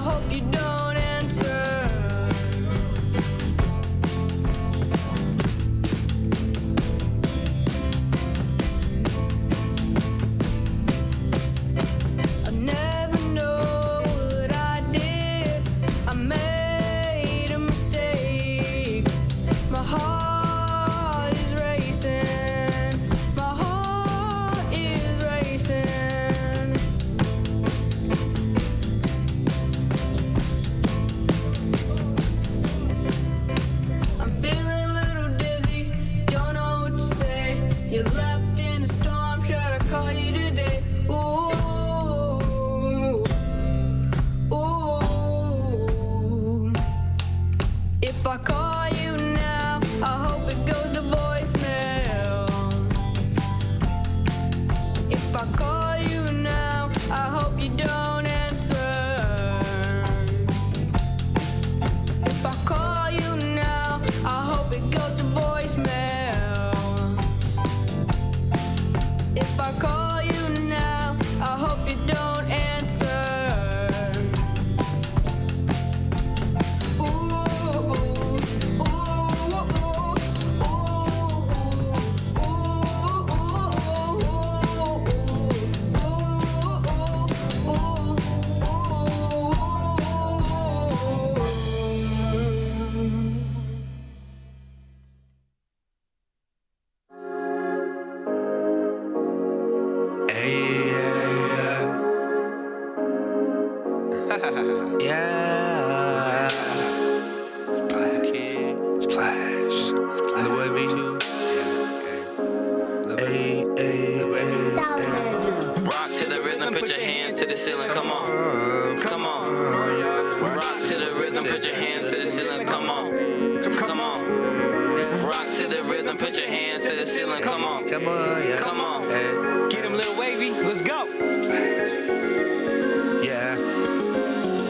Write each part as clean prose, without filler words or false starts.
hope you don't answer. I never know what I did. I made a mistake. My heart is racing. My heart is racing. I'm feeling a little dizzy. Don't know what to say. You left in a storm. Should I call you today? Ooh. Ooh. If I call you now, I hope it goes to voicemail. If I call you now, I hope you don't answer. If I call you now, I hope it goes to voicemail. If I call you now, I hope you don't answer. Yeah. Splash the kid. Splash. Lil Wavy too. Hey, hey, hey. Rock to the rhythm, put your hands to the ceiling, come on. Come on. Rock to the rhythm, put your hands to the ceiling, come on. Come on. Rock to the rhythm, put your hands to the ceiling, come on. Come on, yeah. Come on. Hey. Get him, Lil Wavy, let's go. Yeah.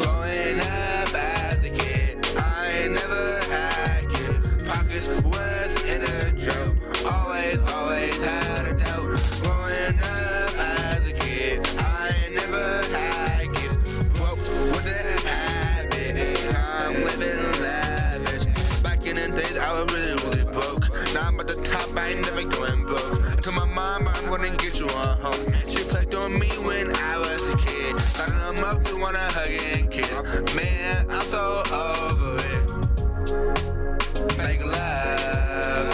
Growing up as a kid, I ain't never had kids. Pockets was in a joke. Always had a doubt. Growing up as a kid, I ain't never had gifts. Broke was a habit. I'm living lavish. Back in the days, I was really broke. Now I'm at the top, I ain't never going broke. I told my mom I'm gonna get you on home. She reflected on me when I was a kid. Lighting them up, we wanna hug and kiss. Man, I'm so over it. Fake love.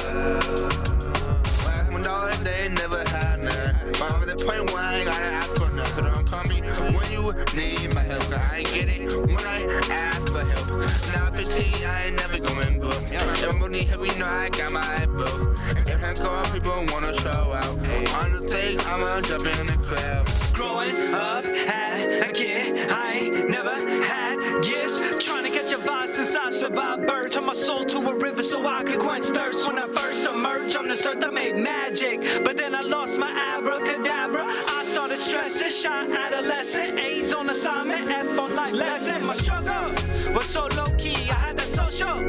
$1 they never had none. But I'm at the point where I ain't gotta ask for nothing. Don't call me when you need my help. 'Cause I ain't get it when I ask for help. Now 15, I ain't never going broke. If I'm gonna need help, you know I got my boat. If I go out, people wanna show out. On the stage, I'ma jump in the crowd. Growing up as a kid, I ain't never had gifts. Trying to catch a vibe since I survived birth. Turned my soul to a river so I could quench thirst. When I first emerged on this earth, I made magic. But then I lost my abracadabra. I started stressing, shy adolescent. A's on assignment, F on life lesson. My struggle was so low key. I had that social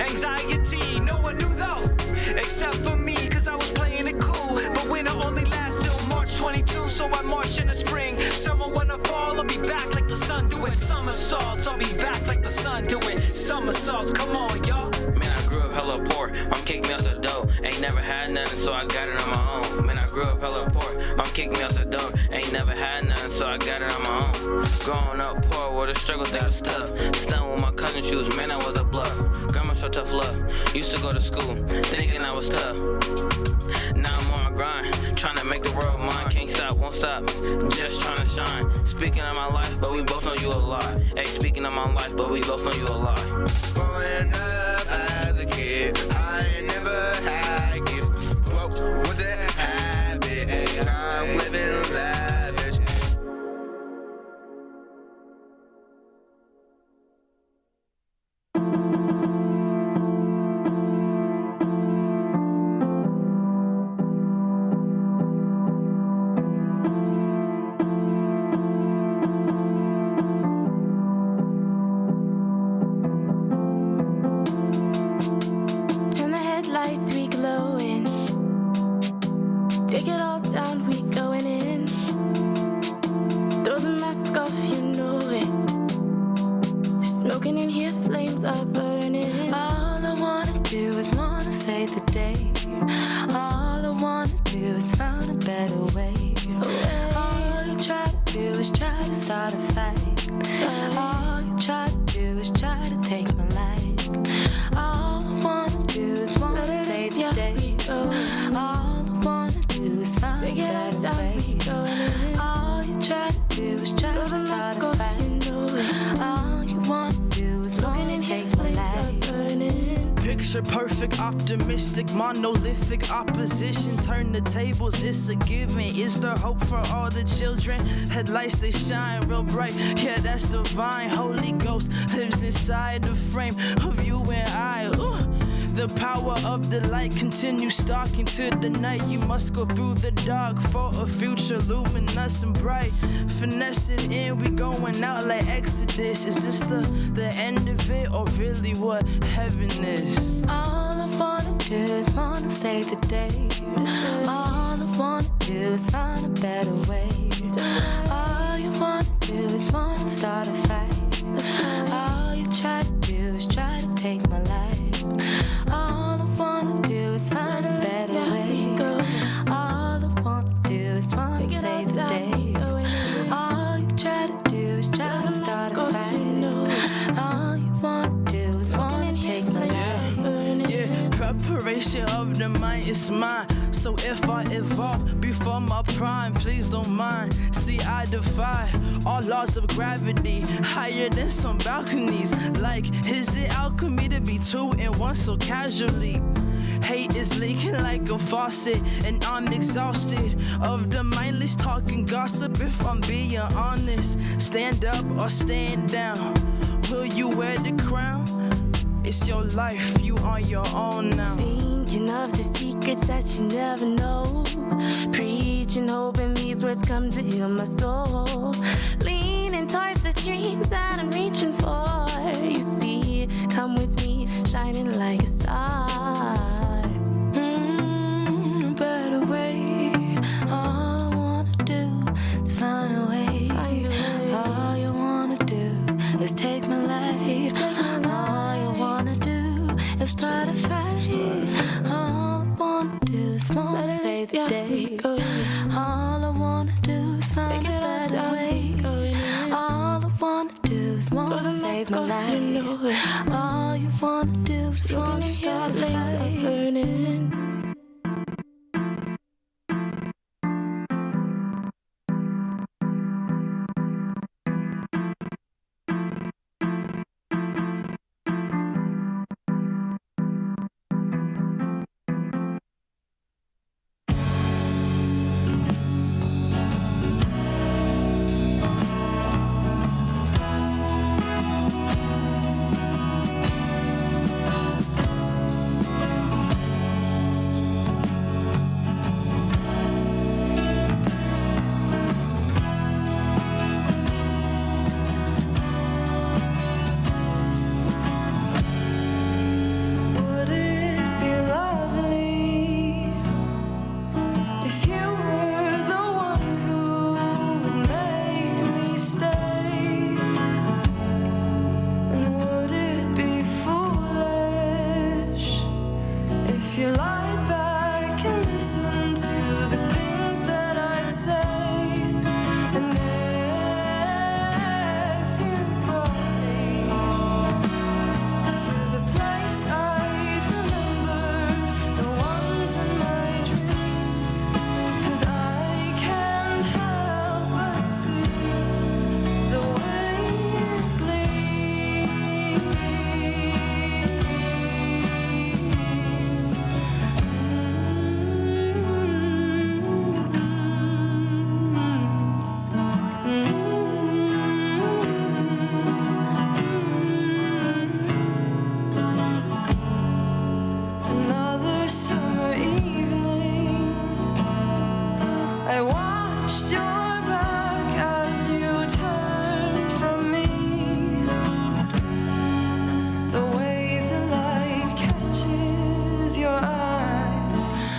anxiety. No one knew though, except for me, cause I was playing it cool. But winter only lasts till March 22, so I march in the spring. Summer when I fall, I'll be back like the sun doing somersaults. I'll be back like the sun doing somersaults. Come on, y'all. Man, I grew up hella poor. I'm kicked me out the door. Ain't never had nothing, so I got it on my own. Man, I grew up hella poor. I'm kicked me out the door. Ain't never had nothing, so I got it on my own. Growing up poor, with the struggle that was tough. Stunting with my cousin shoes, man, I was a bluff. Grandma showed tough love. Used to go to school, thinking I was tough. Now I'm on my grind, trying to make the world mine. Can't stop, won't stop, just trying to shine. Speaking of my life, but we both know you a lie. Hey, speaking of my life, but we both know you a lie. Growing up as a kid, I ain't never had gifts. Broke was a habit, and I'm living lavish. Smoking in here, flames are burning. All I wanna do is wanna save the day. All I wanna do is find a better way. All you try to do is try to start a fight. All you try to do is try to take my life. All I wanna do is wanna save the day. All I wanna do is find a better way. All you try to do is try to start a fight. All you wanna do is wanna take my life. Picture perfect, optimistic, monolithic opposition. Turn the tables, it's a given. Is there hope for all the children? Headlights, they shine real bright. Yeah, that's divine. Holy Ghost lives inside the frame of you and I. Ooh. The power of the light continues stalking to the night. You must go through the dark for a future luminous and bright. Finesse it in, we going out like Exodus. Is this the end of it, or really what heaven is? All I wanna do is wanna save the day. All I wanna do is find a better way. All you wanna do is wanna start a fight. All you try to do is try to take my life. All I wanna do is find a better way. All I wanna do is wanna save the day. All you try to do is try to start a fight. All you wanna do is wanna take my life. Yeah, preparation of the mind is mine. So if I evolve before my prime, please don't mind. See, I defy all laws of gravity, higher than some balconies. Like, is it alchemy to be two in one so casually? Hate is leaking like a faucet, and I'm exhausted of the mindless talking gossip. If I'm being honest, stand up or stand down. Will you wear the crown? It's your life, you on your own now. Thinking of the secrets that you never know. Preaching, hoping these words come to heal my soul. Leaning towards the dreams that I'm reaching for. You see, come with me, shining like a star. Better way. All I wanna do is find a way. All you wanna do is take my life. All you wanna do is start a fight. All I wanna do is wanna save the day. All I wanna do is find a better way. All I wanna do is wanna save my life. All you wanna do is wanna start a fight.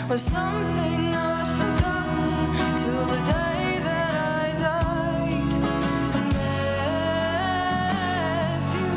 Was something not forgotten till the day that I died. And Matthew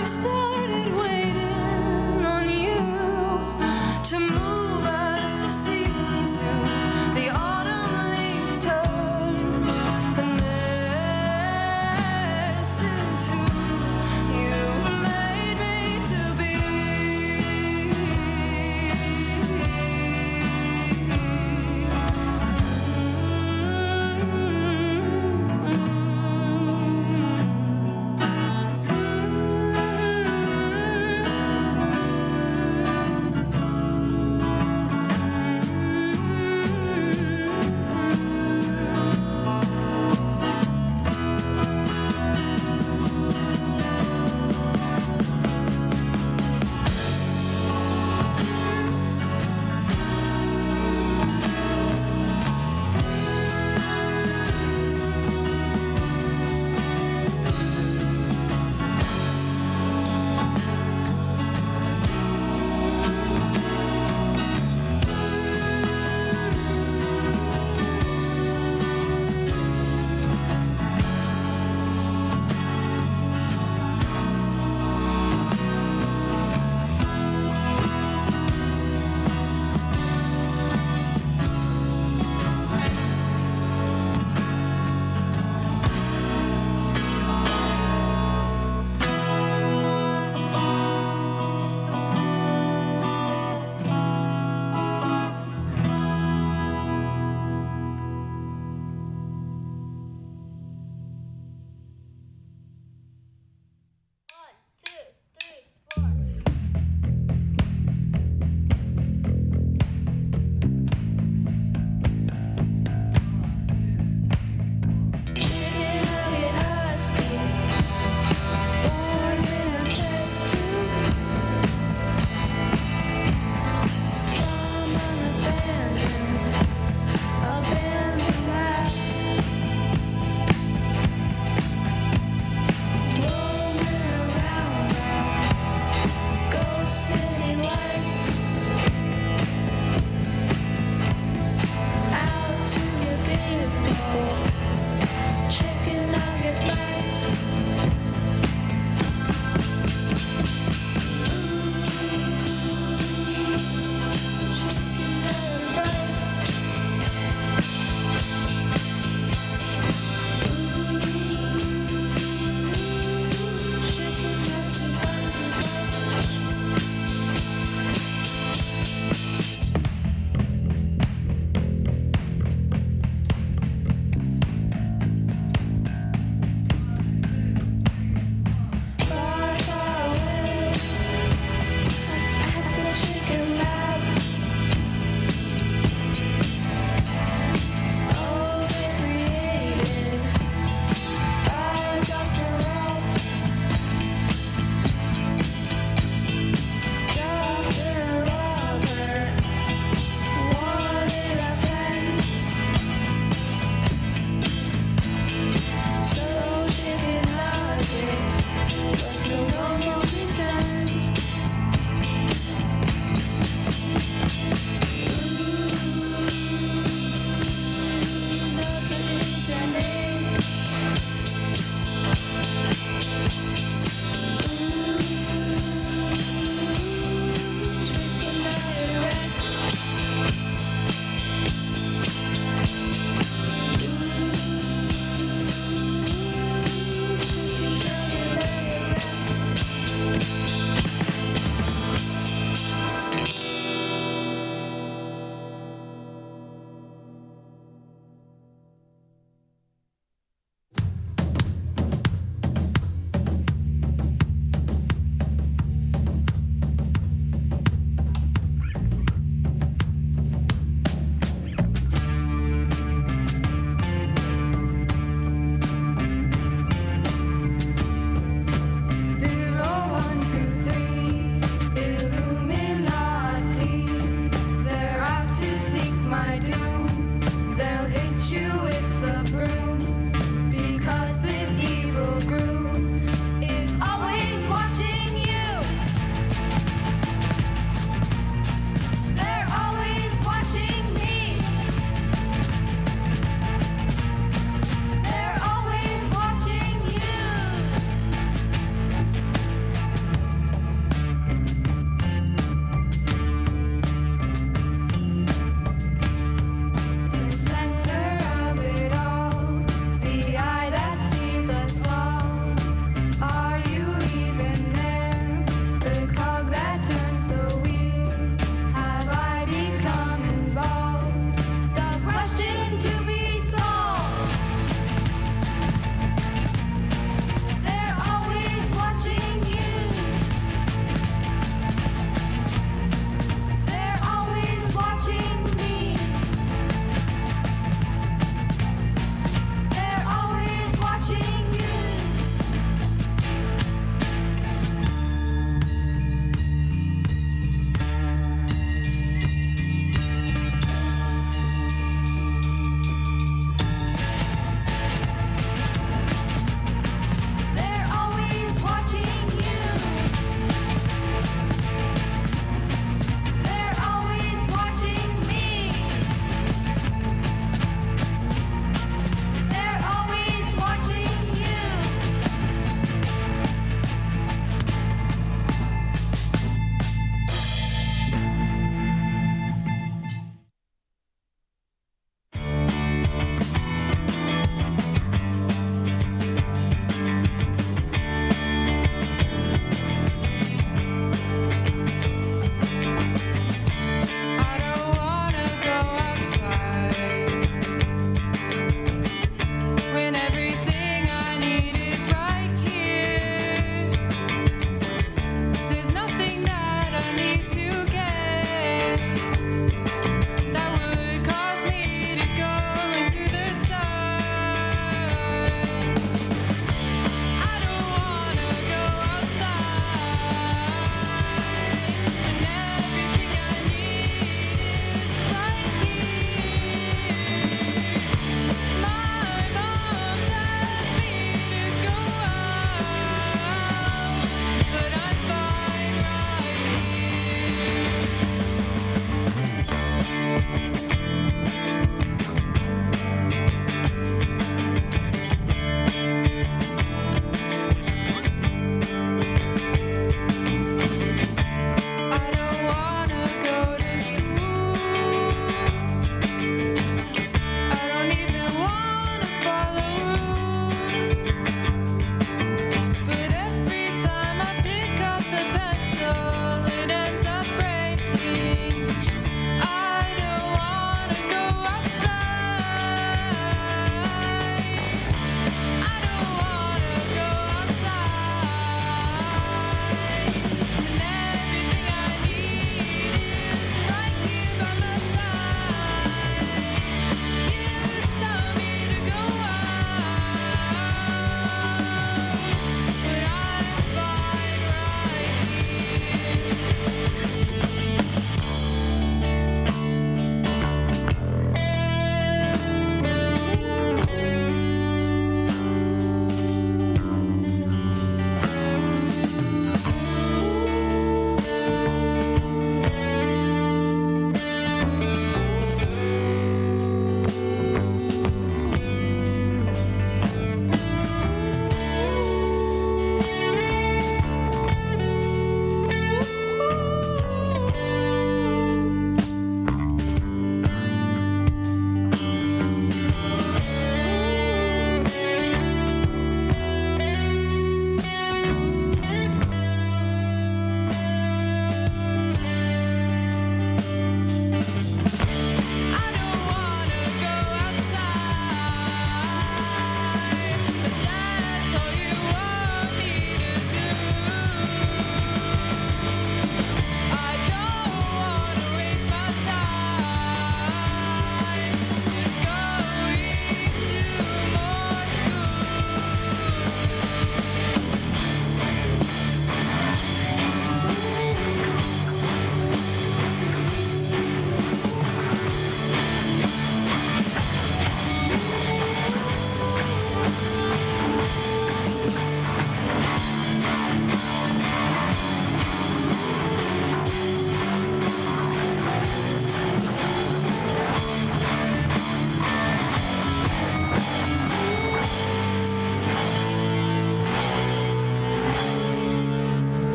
I've started waiting on you to move as the seasons do. The autumn leaves turn, and this is who you've made me to be.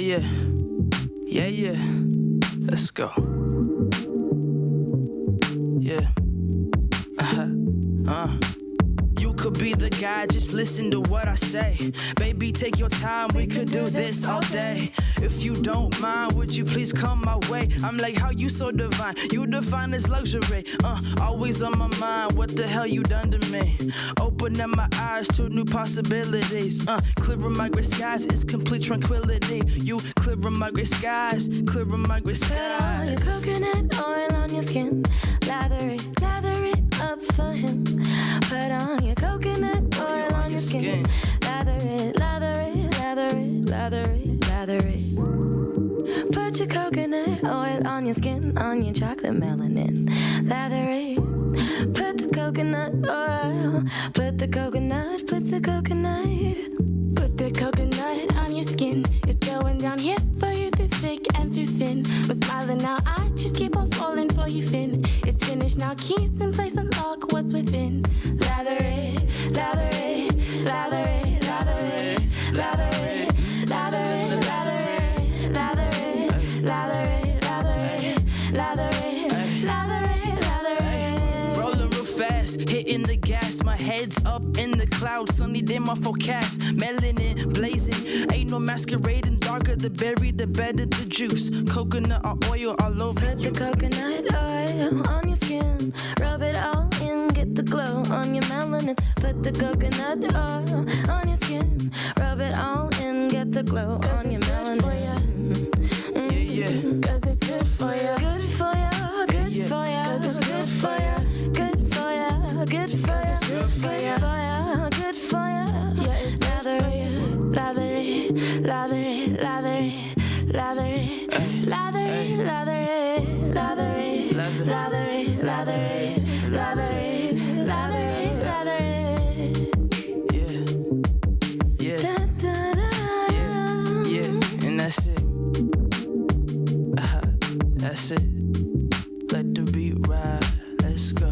Yeah. Let's go. Yeah. You could be the guy, just listen to what I say. Baby, take your time, we could do this all day. If you don't mind, would you please come my way? I'm like, how you so divine? You define this luxury. Always on my mind, what the hell you done to me? Open up my eyes to new possibilities. Clearing my gray skies, it's complete tranquility. You clearing my gray skies, clearing my gray skies. Put all your coconut oil on your skin. Lather it up for him. Put on your coconut oil on your skin. Lather it. Put your coconut oil on your skin, on your chocolate melanin. Lather it. Put the coconut oil. Put the coconut. Put the coconut on your skin. It's going down here for you through thick and through thin. But smiling now, I just keep on falling for you, Finn. It's finished now, keys in place, unlock what's within. Lather it. Rolling real fast, hitting the gas, my head's up in the clouds, sunny day my forecast, melanin blazing, ain't no masquerading, darker the berry, the better the juice, coconut or oil all over Put the coconut oil on your skin, rub it all in, get the glow on your melanin. Put the coconut oil on your skin, rub it all in, get the glow on your melanin. Yeah. Cause it's good for you. Good for you. Good for you. Cause it's good for you. Good for you. Good for you. Good for you. Good for you. Yeah, it's lather it. Lather it. Lather it. Lather it. Lather it. Lather it. Lather it. Lather it. Lather it. Lather it. Lather it. Lather it. Lather it. Yeah. Da, da, da. Yeah. And that's it. That's it. Let the beat ride. Let's go.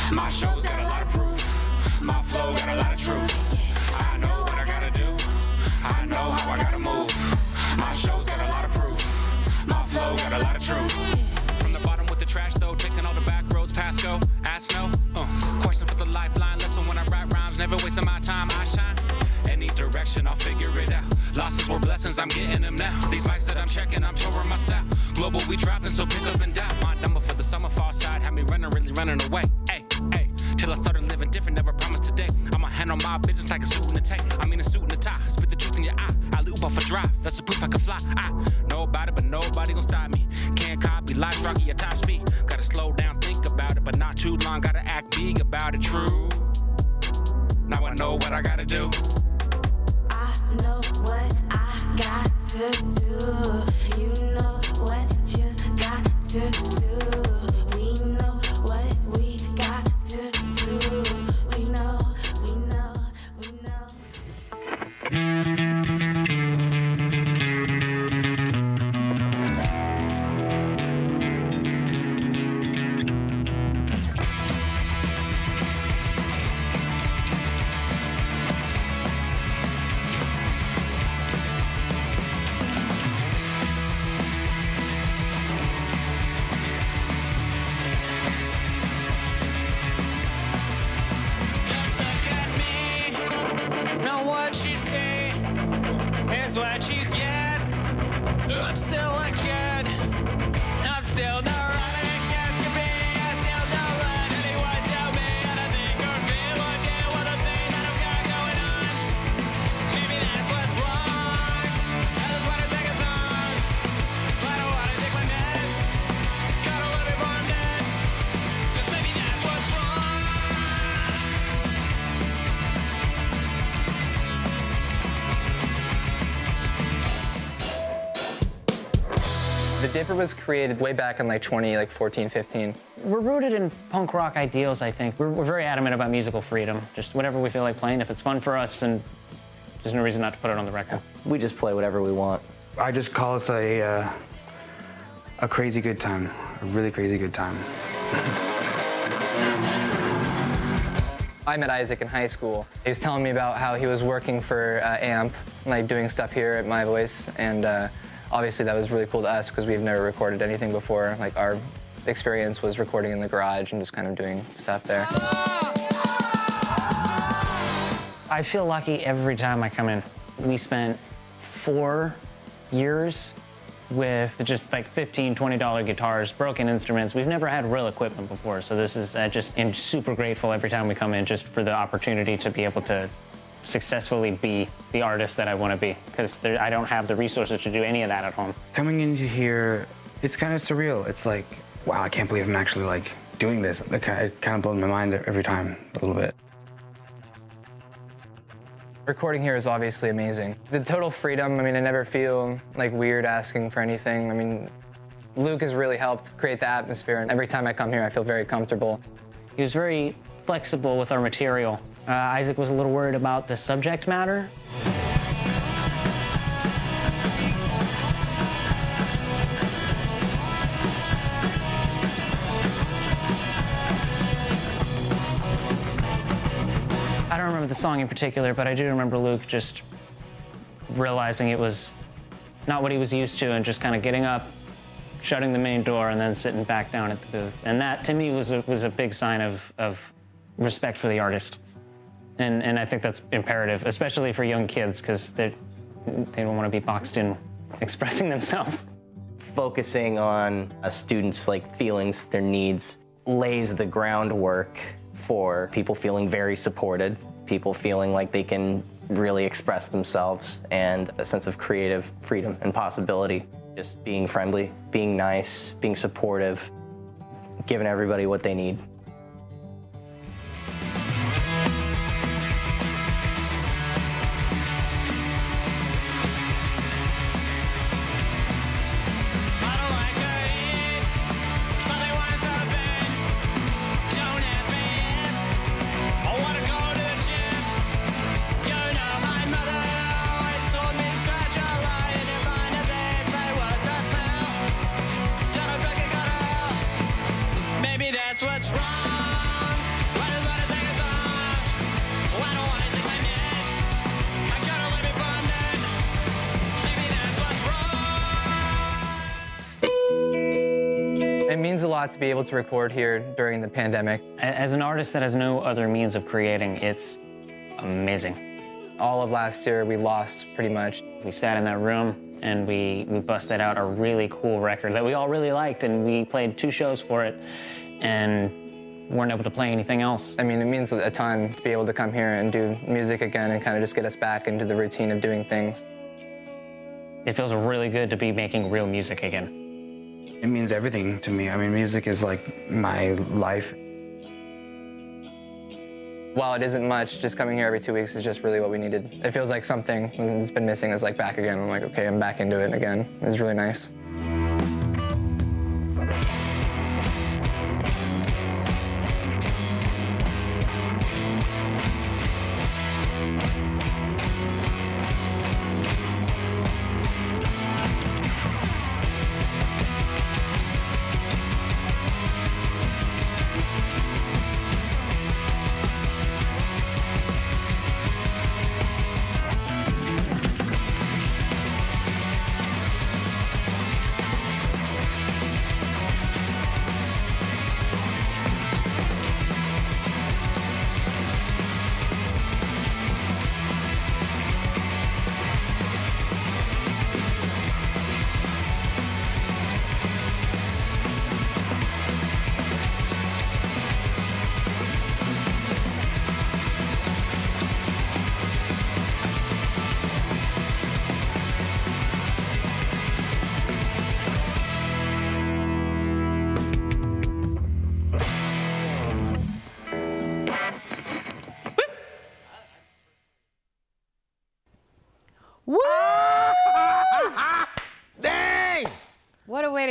My show's got a lot of proof. My flow got a lot of truth. I know what I gotta do. I know how I gotta move. My show's got a lot of proof. My flow got a lot of truth. From the bottom with the trash though, taking all the back roads past go. Ask no. Question for the lifeline. Lesson when I write rhymes. Never wasting my time. I shine. Any direction, I'll figure it out. Losses were blessings, I'm getting them now. These mics that I'm checking, I'm touring my style. Global, we dropping, so pick up and down. My number for the summer fall side had me really running away. Hey, till I started living different, never promised today. I'ma handle my business like a suit and a tie. I mean a suit and a tie. Spit the truth in your eye. I loop off a drive. That's the proof I can fly. I know about it, but nobody gon' stop me. Can't copy life's rocky at top speed. Gotta slow down, think about it, but not too long. Gotta act big about it. True. Now I know what I gotta do. I know what I got to do. You know what you got to do. We know what we got to do. We know. Is what you get. I'm still a kid. I'm still the running as can be. I still don't let anyone tell me anything or feel or care what a thing that I've got going on. Maybe that's what's wrong. I just wanna take a song. I don't wanna take my meds. Gotta live before I'm dead. 'Cause maybe that's what's wrong. Dipper was created way back in like 2014, 15. We're rooted in punk rock ideals, I think. We're very adamant about musical freedom. Just whatever we feel like playing. If it's fun for us, and there's no reason not to put it on the record. We just play whatever we want. I just call us a crazy good time, a really crazy good time. I met Isaac in high school. He was telling me about how he was working for AMP, like doing stuff here at My Voice, and obviously that was really cool to us because we've never recorded anything before. Like our experience was recording in the garage and just kind of doing stuff there. I feel lucky every time I come in. We spent 4 years with just like $15, $20 guitars, broken instruments. We've never had real equipment before, so this is just, I'm super grateful every time we come in just for the opportunity to be able to successfully be the artist that I want to be, because I don't have the resources to do any of that at home. Coming into here, it's kind of surreal. It's like, wow, I can't believe I'm actually like doing this. It kind of blows my mind every time a little bit. Recording here is obviously amazing. The total freedom, I mean, I never feel like weird asking for anything. I mean, Luke has really helped create the atmosphere, and every time I come here, I feel very comfortable. He was very flexible with our material. Isaac was a little worried about the subject matter. I don't remember the song in particular, but I do remember Luke just realizing it was not what he was used to and just kind of getting up, shutting the main door, and then sitting back down at the booth. And that, to me, was a big sign of respect for the artist. And I think that's imperative, especially for young kids, because they don't want to be boxed in expressing themselves. Focusing on a student's feelings, their needs, lays the groundwork for people feeling very supported, people feeling like they can really express themselves, and a sense of creative freedom and possibility. Just being friendly, being nice, being supportive, giving everybody what they need. What's wrong? Why does what I think is wrong? Oh, I don't want to take my meds. I gotta let me bonded. Maybe that's what's wrong. It means a lot to be able to record here during the pandemic. As an artist that has no other means of creating, it's amazing. All of last year, we lost pretty much. We sat in that room and we busted out a really cool record that we all really liked, and we played 2 shows for it and weren't able to play anything else. I mean, it means a ton to be able to come here and do music again and kind of just get us back into the routine of doing things. It feels really good to be making real music again. It means everything to me. I mean, music is like my life. While it isn't much, just coming here every 2 weeks is just really what we needed. It feels like something that's been missing is like back again. I'm like, okay, I'm back into it again. It's really nice.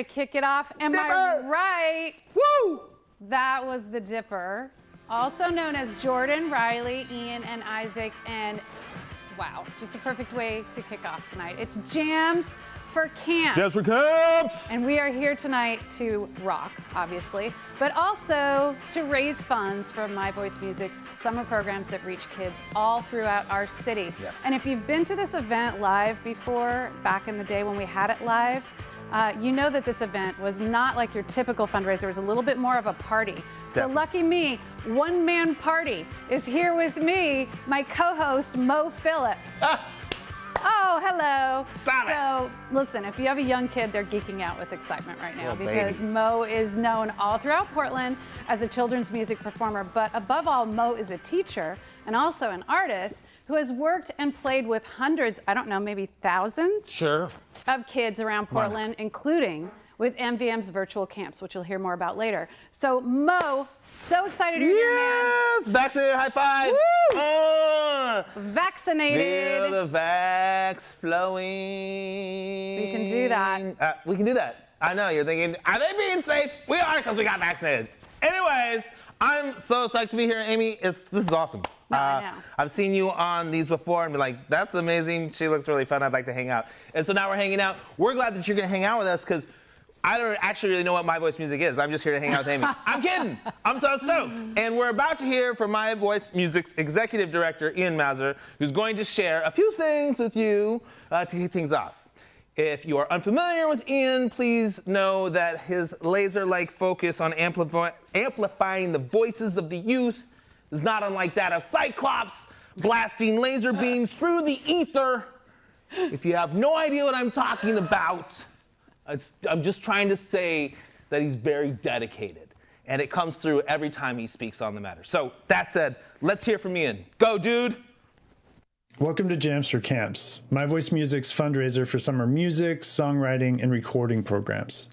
kick it off. Am I right? Woo! That was the Dipper, also known as Jordan, Riley, Ian, and Isaac. And wow, just a perfect way to kick off tonight. It's Jams for Camps. Jams for Camps! And we are here tonight to rock, obviously, but also to raise funds for My Voice Music's summer programs that reach kids all throughout our city. Yes. And if you've been to this event live before, back in the day when we had it live, you know that this event was not like your typical fundraiser. It was a little bit more of a party. So Definitely. lucky me, One Man Party is here with me, my co-host, Mo Phillips. Oh, hello. So listen, if you have a young kid, they're geeking out with excitement right now because Mo is known all throughout Portland as a children's music performer. But above all, Mo is a teacher and also an artist who has worked and played with hundreds, I don't know, maybe thousands of kids around Portland, including with MVM's virtual camps, which you'll hear more about later. So Mo, so excited you're here, man. Yes! Vaccinated, high five! Vaccinated. Feel the vax flowing. We can do that. We can do that. I know, you're thinking, are they being safe? We are, because we got vaccinated. Anyways, I'm so psyched to be here, Amy. This is awesome. No, I know. I've seen you on these before and be like, that's amazing. She looks really fun. I'd like to hang out. And so now we're hanging out. We're glad that you're going to hang out with us because I don't actually really know what My Voice Music is. I'm just here to hang out with Amy. I'm kidding. I'm so stoked. And we're about to hear from My Voice Music's executive director, Ian Mauser, who's going to share a few things with you to kick things off. If you are unfamiliar with Ian, please know that his laser-like focus on amplifying the voices of the youth is not unlike that of Cyclops blasting laser beams through the ether. If you have no idea what I'm talking about, I'm just trying to say that he's very dedicated, and it comes through every time he speaks on the matter. So that said, let's hear from Ian. Go, dude. Welcome to Jams for Camps, My Voice Music's fundraiser for summer music, songwriting, and recording programs.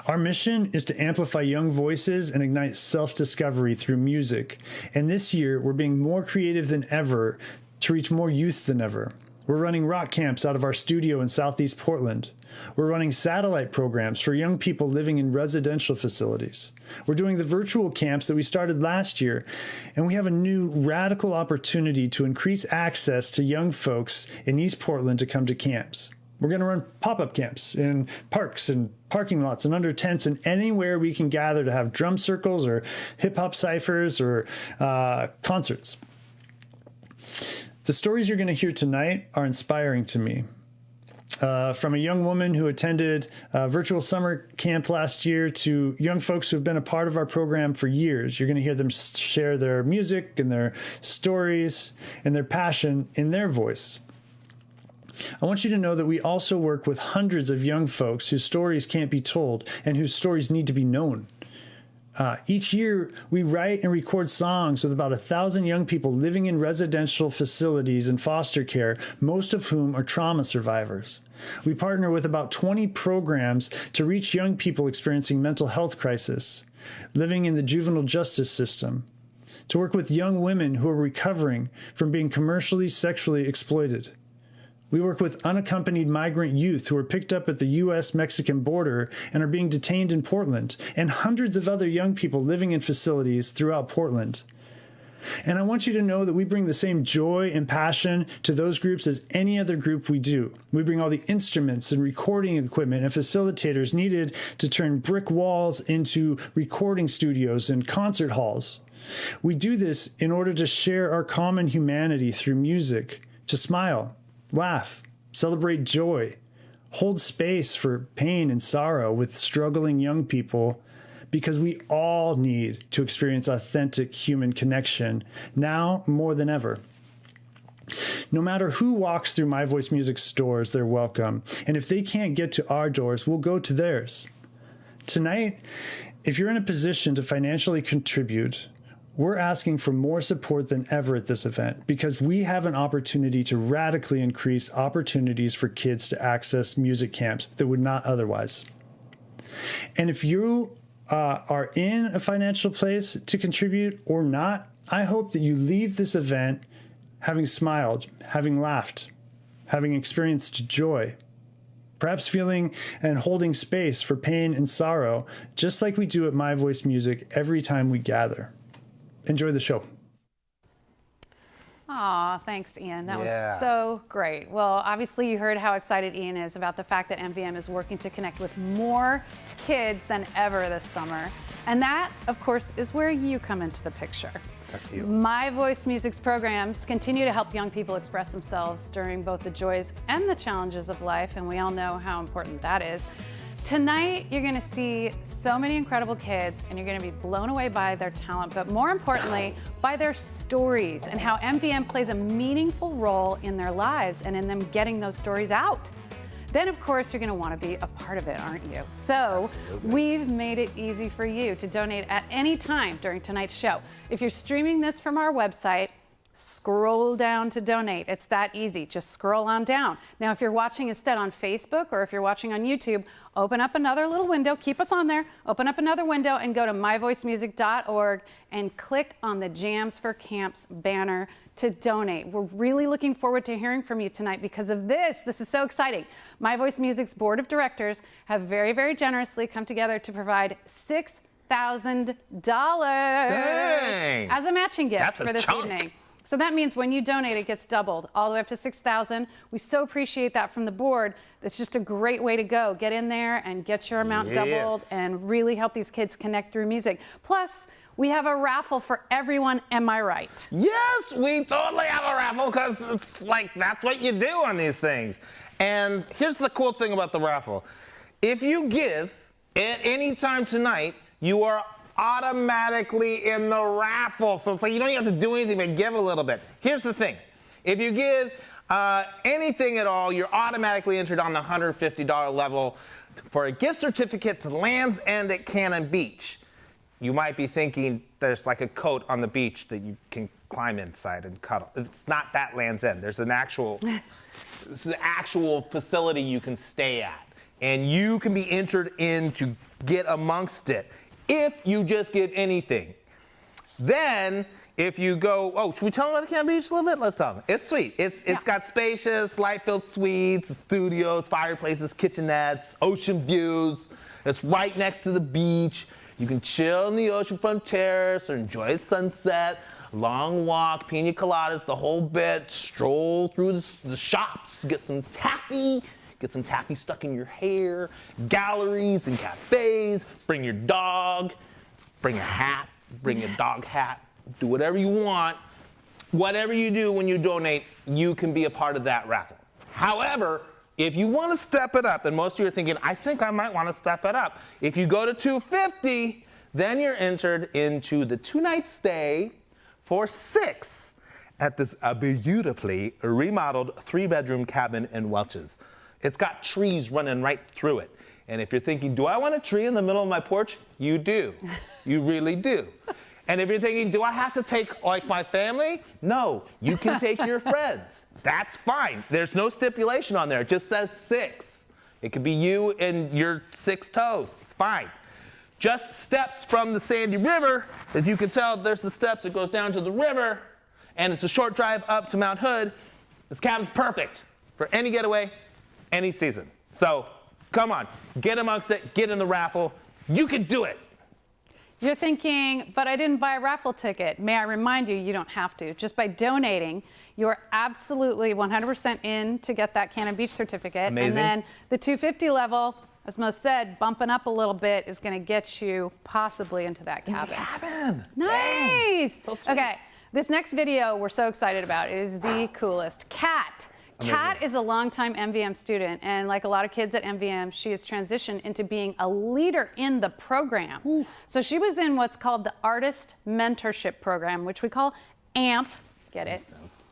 Our mission is to amplify young voices and ignite self-discovery through music. And this year, we're being more creative than ever to reach more youth than ever. We're running rock camps out of our studio in Southeast Portland. We're running satellite programs for young people living in residential facilities. We're doing the virtual camps that we started last year, and we have a new radical opportunity to increase access to young folks in East Portland to come to camps. We're going to run pop-up camps in parks and parking lots and under tents and anywhere we can gather to have drum circles or hip-hop ciphers or concerts. The stories you're going to hear tonight are inspiring to me. From a young woman who attended a virtual summer camp last year to young folks who have been a part of our program for years. You're going to hear them share their music and their stories and their passion in their voice. I want you to know that we also work with hundreds of young folks whose stories can't be told and whose stories need to be known. Each year, we write and record songs with about 1,000 young people living in residential facilities and foster care, most of whom are trauma survivors. We partner with about 20 programs to reach young people experiencing mental health crisis, living in the juvenile justice system, to work with young women who are recovering from being commercially sexually exploited. We work with unaccompanied migrant youth who are picked up at the U.S.-Mexican border and are being detained in Portland, and hundreds of other young people living in facilities throughout Portland. And I want you to know that we bring the same joy and passion to those groups as any other group we do. We bring all the instruments and recording equipment and facilitators needed to turn brick walls into recording studios and concert halls. We do this in order to share our common humanity through music, to smile, laugh, celebrate joy, hold space for pain and sorrow with struggling young people, because we all need to experience authentic human connection now more than ever. No matter who walks through My Voice Music stores, they're welcome. And if they can't get to our doors, we'll go to theirs. Tonight, if you're in a position to financially contribute, we're asking for more support than ever at this event because we have an opportunity to radically increase opportunities for kids to access music camps that would not otherwise. And if you are in a financial place to contribute or not, I hope that you leave this event having smiled, having laughed, having experienced joy. perhaps feeling and holding space for pain and sorrow, just like we do at My Voice Music every time we gather. Enjoy the show. Aw, thanks, Ian. That was so great. Well, obviously you heard how excited Ian is about the fact that MVM is working to connect with more kids than ever this summer. And that, of course, is where you come into the picture. That's you. My Voice Music's programs continue to help young people express themselves during both the joys and the challenges of life, and we all know how important that is. Tonight, you're gonna see so many incredible kids, and you're gonna be blown away by their talent, but more importantly, by their stories and how MVM plays a meaningful role in their lives and in them getting those stories out. Then, of course, you're gonna wanna be a part of it, aren't you? So, we've made it easy for you to donate at any time during tonight's show. If you're streaming this from our website, scroll down to donate. It's that easy. Just scroll on down. Now, if you're watching instead on Facebook or if you're watching on YouTube, open up another little window. Keep us on there. Open up another window and go to myvoicemusic.org and click on the Jams for Camps banner to donate. We're really looking forward to hearing from you tonight because of this. This is so exciting. My Voice Music's board of directors have very, very generously come together to provide $6,000 as a matching gift for this evening. So that means when you donate, it gets doubled all the way up to $6,000. We so appreciate that from the board. It's just a great way to go. Get in there and get your amount doubled and really help these kids connect through music. Plus, we have a raffle for everyone. Am I right? Yes, we totally have a raffle because it's like that's what you do on these things. And here's the cool thing about the raffle. If you give at any time tonight, you are automatically in the raffle. So it's like you don't have to do anything but give a little bit. Here's the thing. If you give anything at all, you're automatically entered on the $150 level for a gift certificate to Land's End at Cannon Beach. You might be thinking there's like a coat on the beach that you can climb inside and cuddle. It's not that Land's End. There's an actual, it's an actual facility you can stay at. And you can be entered in to get amongst it if you just give anything. Then, if you go, oh, should we tell them about the Cannon Beach a little bit? Let's tell them. It's sweet. It's got spacious, light-filled suites, studios, fireplaces, kitchenettes, ocean views. It's right next to the beach. You can chill in the oceanfront terrace or enjoy a sunset, long walk, pina coladas, the whole bit, stroll through the shops, get some taffy stuck in your hair, galleries and cafes, bring your dog, bring a hat, bring a dog hat, do whatever you want. Whatever you do when you donate, you can be a part of that raffle. However, if you want to step it up, and most of you are thinking, I think I might want to step it up. If you go to $250, then you're entered into the 2-night stay for $6 at this beautifully remodeled 3-bedroom cabin in Welch's. It's got trees running right through it. And if you're thinking, do I want a tree in the middle of my porch? You do. You really do. And if you're thinking, do I have to take like my family? No, you can take your friends. That's fine. There's no stipulation on there. It just says 6. It could be you and your 6 toes. It's fine. Just steps from the Sandy River. As you can tell, there's the steps that goes down to the river. And it's a short drive up to Mount Hood. This cabin's perfect for any getaway, any season. So come on, get amongst it, get in the raffle. You can do it. You're thinking, but I didn't buy a raffle ticket. May I remind you, you don't have to. Just by donating, you're absolutely 100% in to get that Cannon Beach certificate. Amazing. And then the 250 level, as Mo said, bumping up a little bit is going to get you possibly into that cabin. Nice. So okay, this next video we're so excited about is the coolest. Kat. Kat is a longtime MVM student, and like a lot of kids at MVM, she has transitioned into being a leader in the program. Ooh. So she was in what's called the Artist Mentorship Program, which we call AMP, get it?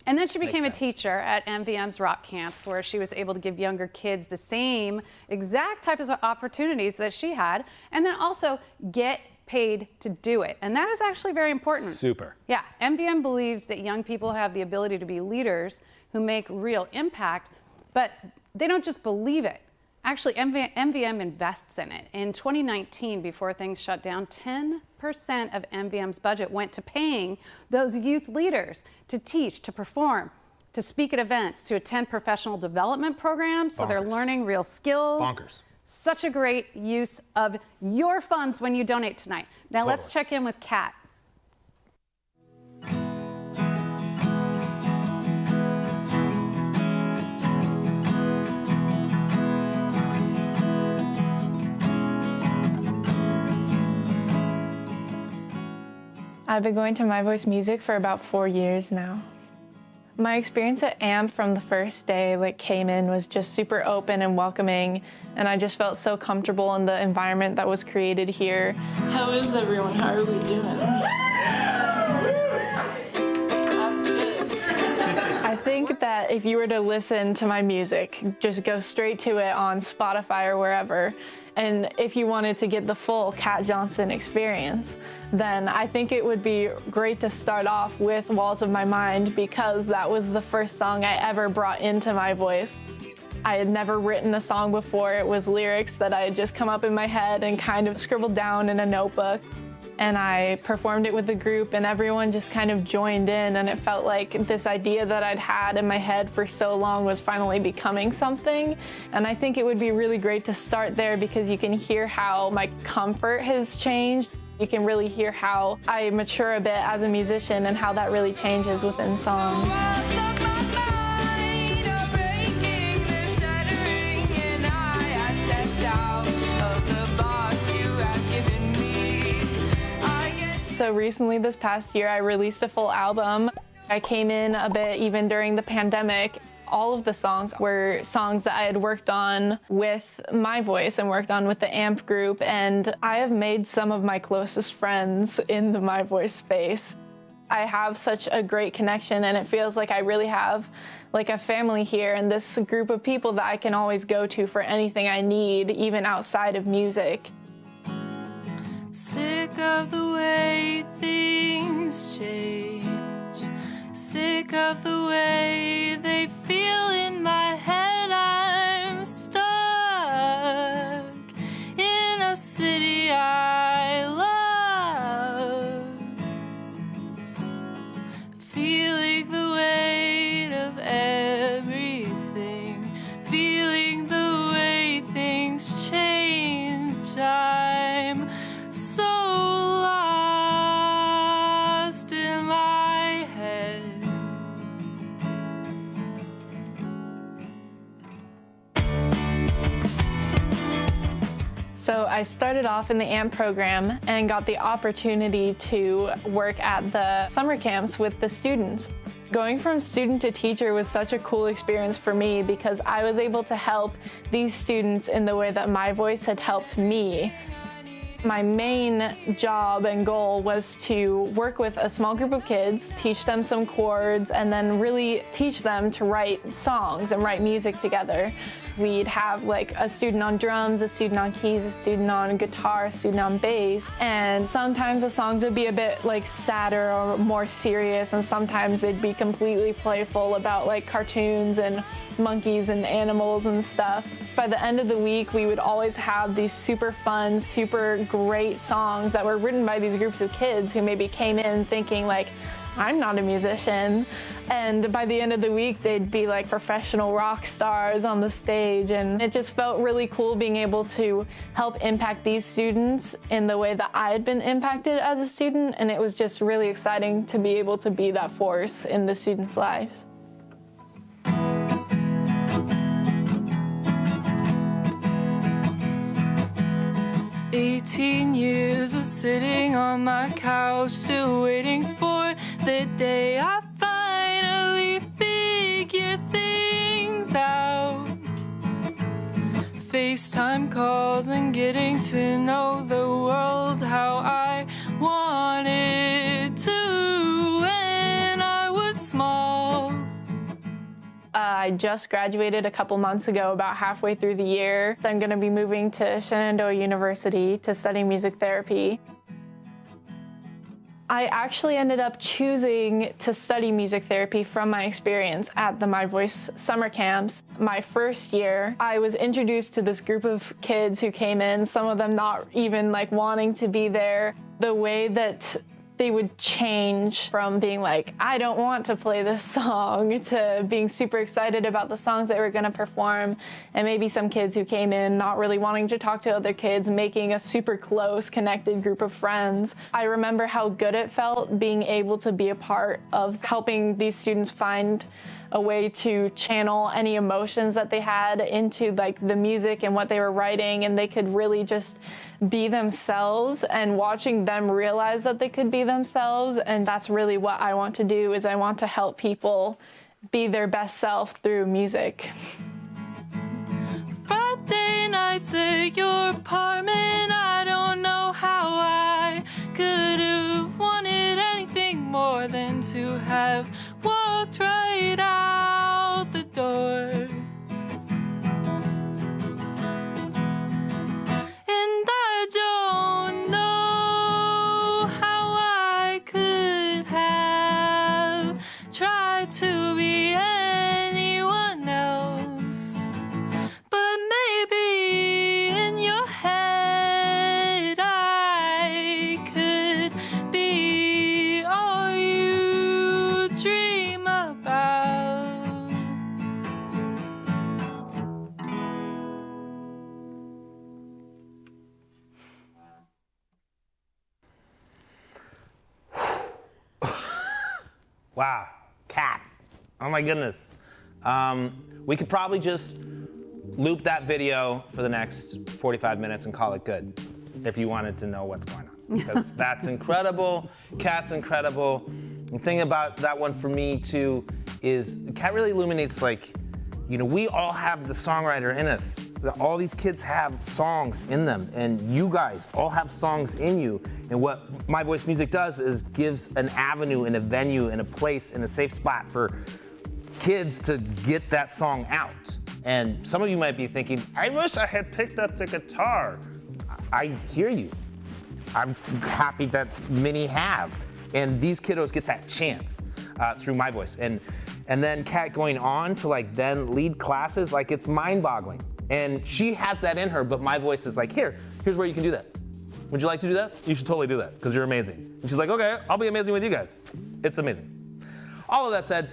And then she became a teacher at MVM's Rock Camps, where she was able to give younger kids the same exact types of opportunities that she had, and then also get paid to do it. And that is actually very important. Super. Yeah, MVM believes that young people have the ability to be leaders who make real impact, but they don't just believe it. Actually, MVM invests in it. In 2019, before things shut down, 10% of MVM's budget went to paying those youth leaders to teach, to perform, to speak at events, to attend professional development programs, so they're learning real skills. Bonkers. Such a great use of your funds when you donate tonight. Now let's check in with Kat. I've been going to My Voice Music for about 4 years now. My experience at AMP from the first day came in was just super open and welcoming, and I just felt so comfortable in the environment that was created here. How is everyone? How are we doing? That's good. I think that if you were to listen to my music, just go straight to it on Spotify or wherever, and if you wanted to get the full Kat Johnson experience, then I think it would be great to start off with Walls of My Mind, because that was the first song I ever brought into My Voice. I had never written a song before. It was lyrics that I had just come up in my head and kind of scribbled down in a notebook. And I performed it with the group, and everyone just kind of joined in, and it felt like this idea that I'd had in my head for so long was finally becoming something. And I think it would be really great to start there, because you can hear how my comfort has changed. You can really hear how I mature a bit as a musician and how that really changes within songs. So recently, this past year, I released a full album. I came in a bit even during the pandemic. All of the songs were songs that I had worked on with My Voice and worked on with the AMP group, and I have made some of my closest friends in the My Voice space. I have such a great connection, and it feels like I really have a family here, and this group of people that I can always go to for anything I need, even outside of music. Sick of the way things change. Sick of the way they feel in my head. I'm stuck in a city I love, feeling the weight of everything, feeling the way things change. I'm so lost in my head. So I started off in the AMP program and got the opportunity to work at the summer camps with the students. Going from student to teacher was such a cool experience for me, because I was able to help these students in the way that My Voice had helped me. My main job and goal was to work with a small group of kids, teach them some chords, and then really teach them to write songs and write music together. We'd have a student on drums, a student on keys, a student on guitar, a student on bass, and sometimes the songs would be a bit sadder or more serious, and sometimes they'd be completely playful about cartoons and monkeys and animals and stuff. By the end of the week, we would always have these super fun, super great songs that were written by these groups of kids who maybe came in thinking I'm not a musician. And by the end of the week, they'd be professional rock stars on the stage. And it just felt really cool being able to help impact these students in the way that I had been impacted as a student. And it was just really exciting to be able to be that force in the students' lives. "18 years of sitting on my couch, still waiting for the day I finally figure things out. FaceTime calls and getting to know the world how I wanted to when I was small." I just graduated a couple months ago, about halfway through the year. I'm going to be moving to Shenandoah University to study music therapy. I actually ended up choosing to study music therapy from my experience at the My Voice summer camps. My first year, I was introduced to this group of kids who came in, some of them not even wanting to be there. The way that they would change from being like, I don't want to play this song, to being super excited about the songs that we're going to perform. And maybe some kids who came in not really wanting to talk to other kids, making a super close, connected group of friends. I remember how good it felt being able to be a part of helping these students find a way to channel any emotions that they had into like the music and what they were writing, and they could really just be themselves, and watching them realize that they could be themselves. And that's really what I want to do, is I want to help people be their best self through music. Friday nights at your apartment, I don't know how I could have wanted anything more than to have walked right out the door. And I don't know how I could have tried to be anyone else, but maybe in your head I could be all you dream about. Wow, Kat. Oh my goodness. We could probably just loop that video for the next 45 minutes and call it good if you wanted to know what's going on. Because that's incredible. Kat's incredible. The thing about that one for me too is Kat really illuminates, like, you know, we all have the songwriter in us. All these kids have songs in them, and you guys all have songs in you. And what My Voice Music does is gives an avenue and a venue and a place and a safe spot for kids to get that song out. And some of you might be thinking, I wish I had picked up the guitar. I hear you. I'm happy that many have. And these kiddos get that chance through My Voice. And then Kat going on to like then lead classes, like it's mind-boggling. And she has that in her, but My Voice is like, here's where you can do that. Would you like to do that? You should totally do that, because you're amazing. And she's like, okay, I'll be amazing with you guys. It's amazing. All of that said,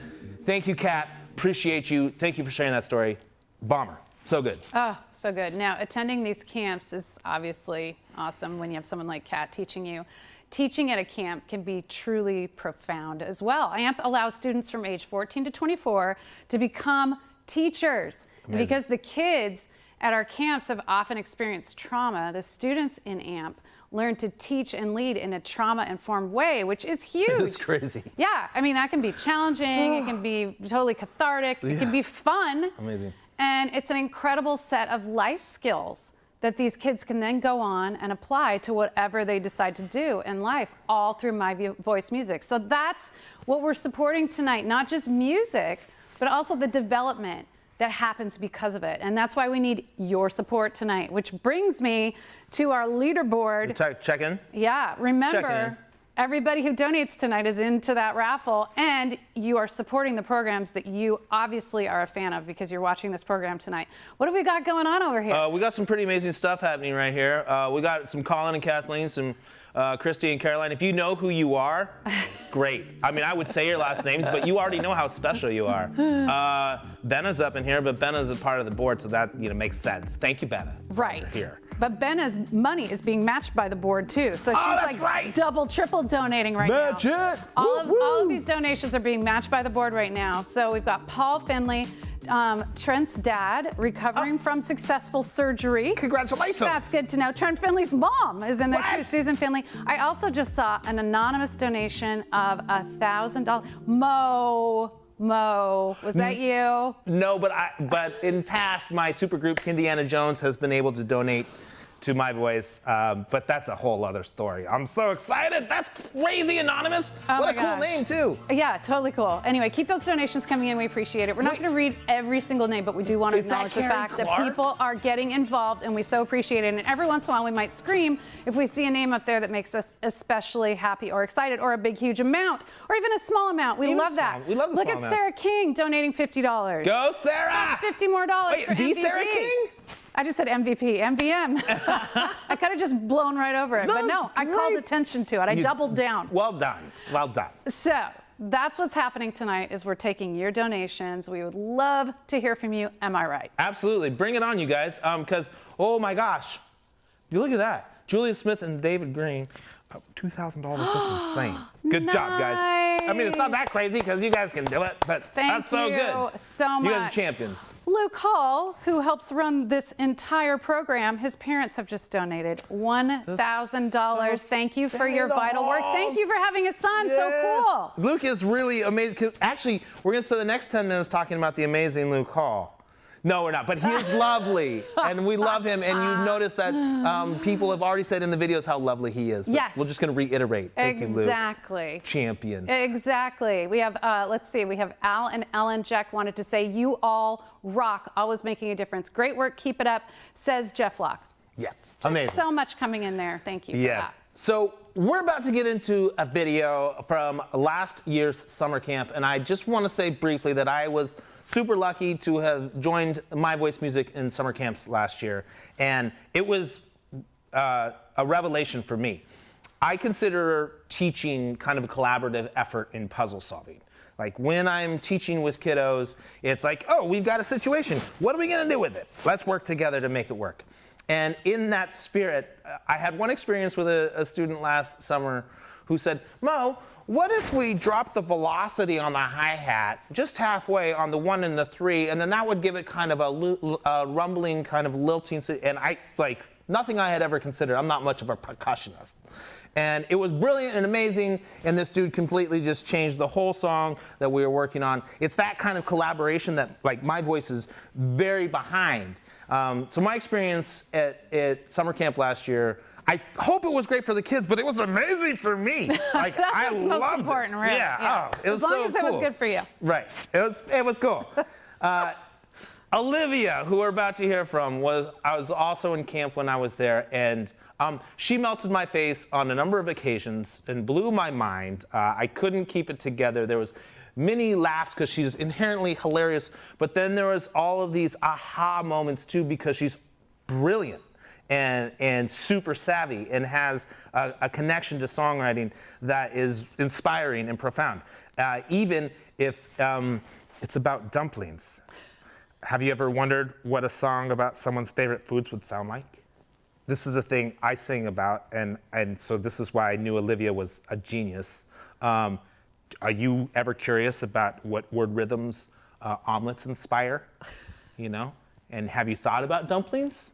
thank you, Kat. Appreciate you. Thank you for sharing that story. Bomber. So good. Oh, so good. Now, attending these camps is obviously awesome when you have someone like Kat teaching you. Teaching at a camp can be truly profound as well. AMP allows students from age 14 to 24 to become teachers. And because the kids at our camps have often experienced trauma, the students in AMP learn to teach and lead in a trauma-informed way, which is huge. It's crazy. Yeah, I mean, that can be challenging, it can be totally cathartic, it can be fun. Amazing. And it's an incredible set of life skills that these kids can then go on and apply to whatever they decide to do in life, all through My Voice Music. So that's what we're supporting tonight, not just music, but also the development that happens because of it. And that's why we need your support tonight, which brings me to our leaderboard. Check in. Yeah, remember, everybody who donates tonight is into that raffle, and you are supporting the programs that you obviously are a fan of because you're watching this program tonight. What have we got going on over here? We got some pretty amazing stuff happening right here. We got some Colin and Kathleen, some Christy and Caroline. If you know who you are, great. I mean, I would say your last names, but you already know how special you are. Benna's up in here, but Benna's a part of the board, so that makes sense. Thank you, Benna. Right. Here. But Benna's money is being matched by the board too, so she's like double, triple donating right now. Match it! All of these donations are being matched by the board right now. So we've got Paul Finley, Trent's dad, recovering from successful surgery. Congratulations! That's good to know. Trent Finley's mom is in there too, Susan Finley. I also just saw an anonymous donation of $1,000. Mo, was that you? No, but in past, my supergroup, Indiana Jones, has been able to donate to My Voice, but that's a whole other story. I'm so excited. That's crazy, Anonymous. What a cool name, too. Yeah, totally cool. Anyway, keep those donations coming in. We appreciate it. We're not going to read every single name, but we do want to acknowledge the fact that people are getting involved, and we so appreciate it. And every once in a while, we might scream if we see a name up there that makes us especially happy or excited, or a big, huge amount, or even a small amount. We love that. We love the Look small at amounts. Sarah King donating $50. Go, Sarah! That's $50 more Wait, for the MVP. Sarah King? I just said MVP, MVM. I could have just blown right over it, but no, I called attention to it. I doubled down. Well done. Well done. So that's what's happening tonight is we're taking your donations. We would love to hear from you. Am I right? Absolutely. Bring it on, you guys. Because, oh my gosh, you look at that. Julia Smith and David Green. $2,000, that's insane. Good job, guys. I mean, it's not that crazy because you guys can do it, but that's so good. Thank you so much. You guys are champions. Luke Hall, who helps run this entire program, his parents have just donated $1,000. Thank you for your vital work. Thank you for having a son. Yes. So cool. Luke is really amazing. Actually, we're going to spend the next 10 minutes talking about the amazing Luke Hall. No, we're not, but he is lovely, and we love him, and you notice that people have already said in the videos how lovely he is. But yes. We're just going to reiterate. Thank you, Luke. Exactly. Champion. Exactly. We have, let's see, we have Al and Ellen Jack wanted to say, you all rock, always making a difference. Great work, keep it up, says Jeff Locke. Yes, Just amazing. so much coming in there. Thank you for that. So we're about to get into a video from last year's summer camp, and I just want to say briefly that I was super lucky to have joined My Voice Music in summer camps last year, and it was a revelation for me. I consider teaching kind of a collaborative effort in puzzle solving. Like when I'm teaching with kiddos, it's like, oh, we've got a situation. What are we going to do with it? Let's work together to make it work. And in that spirit, I had one experience with a student last summer who said, Mo, what if we drop the velocity on the hi-hat just halfway on the 1 and the 3, and then that would give it kind of a rumbling, kind of lilting, and I, like, nothing I had ever considered. I'm not much of a percussionist. And it was brilliant and amazing, and this dude completely just changed the whole song that we were working on. It's that kind of collaboration that, like, My Voice is very behind. So my experience at summer camp last year, I hope it was great for the kids, but it was amazing for me. Like, That's I what's most loved important, it. really. Yeah. Oh, it was as long so as it was good for you. Right. It was cool. Olivia, who we're about to hear from, I was also in camp when I was there, and she melted my face on a number of occasions and blew my mind. I couldn't keep it together. There was many laughs because she's inherently hilarious, but then there was all of these aha moments too because she's brilliant and super savvy and has a connection to songwriting that is inspiring and profound, even if it's about dumplings. Have you ever wondered what a song about someone's favorite foods would sound like? This is a thing I sing about, and so this is why I knew Olivia was a genius. Are you ever curious about what word rhythms omelets inspire? You know? And have you thought about dumplings?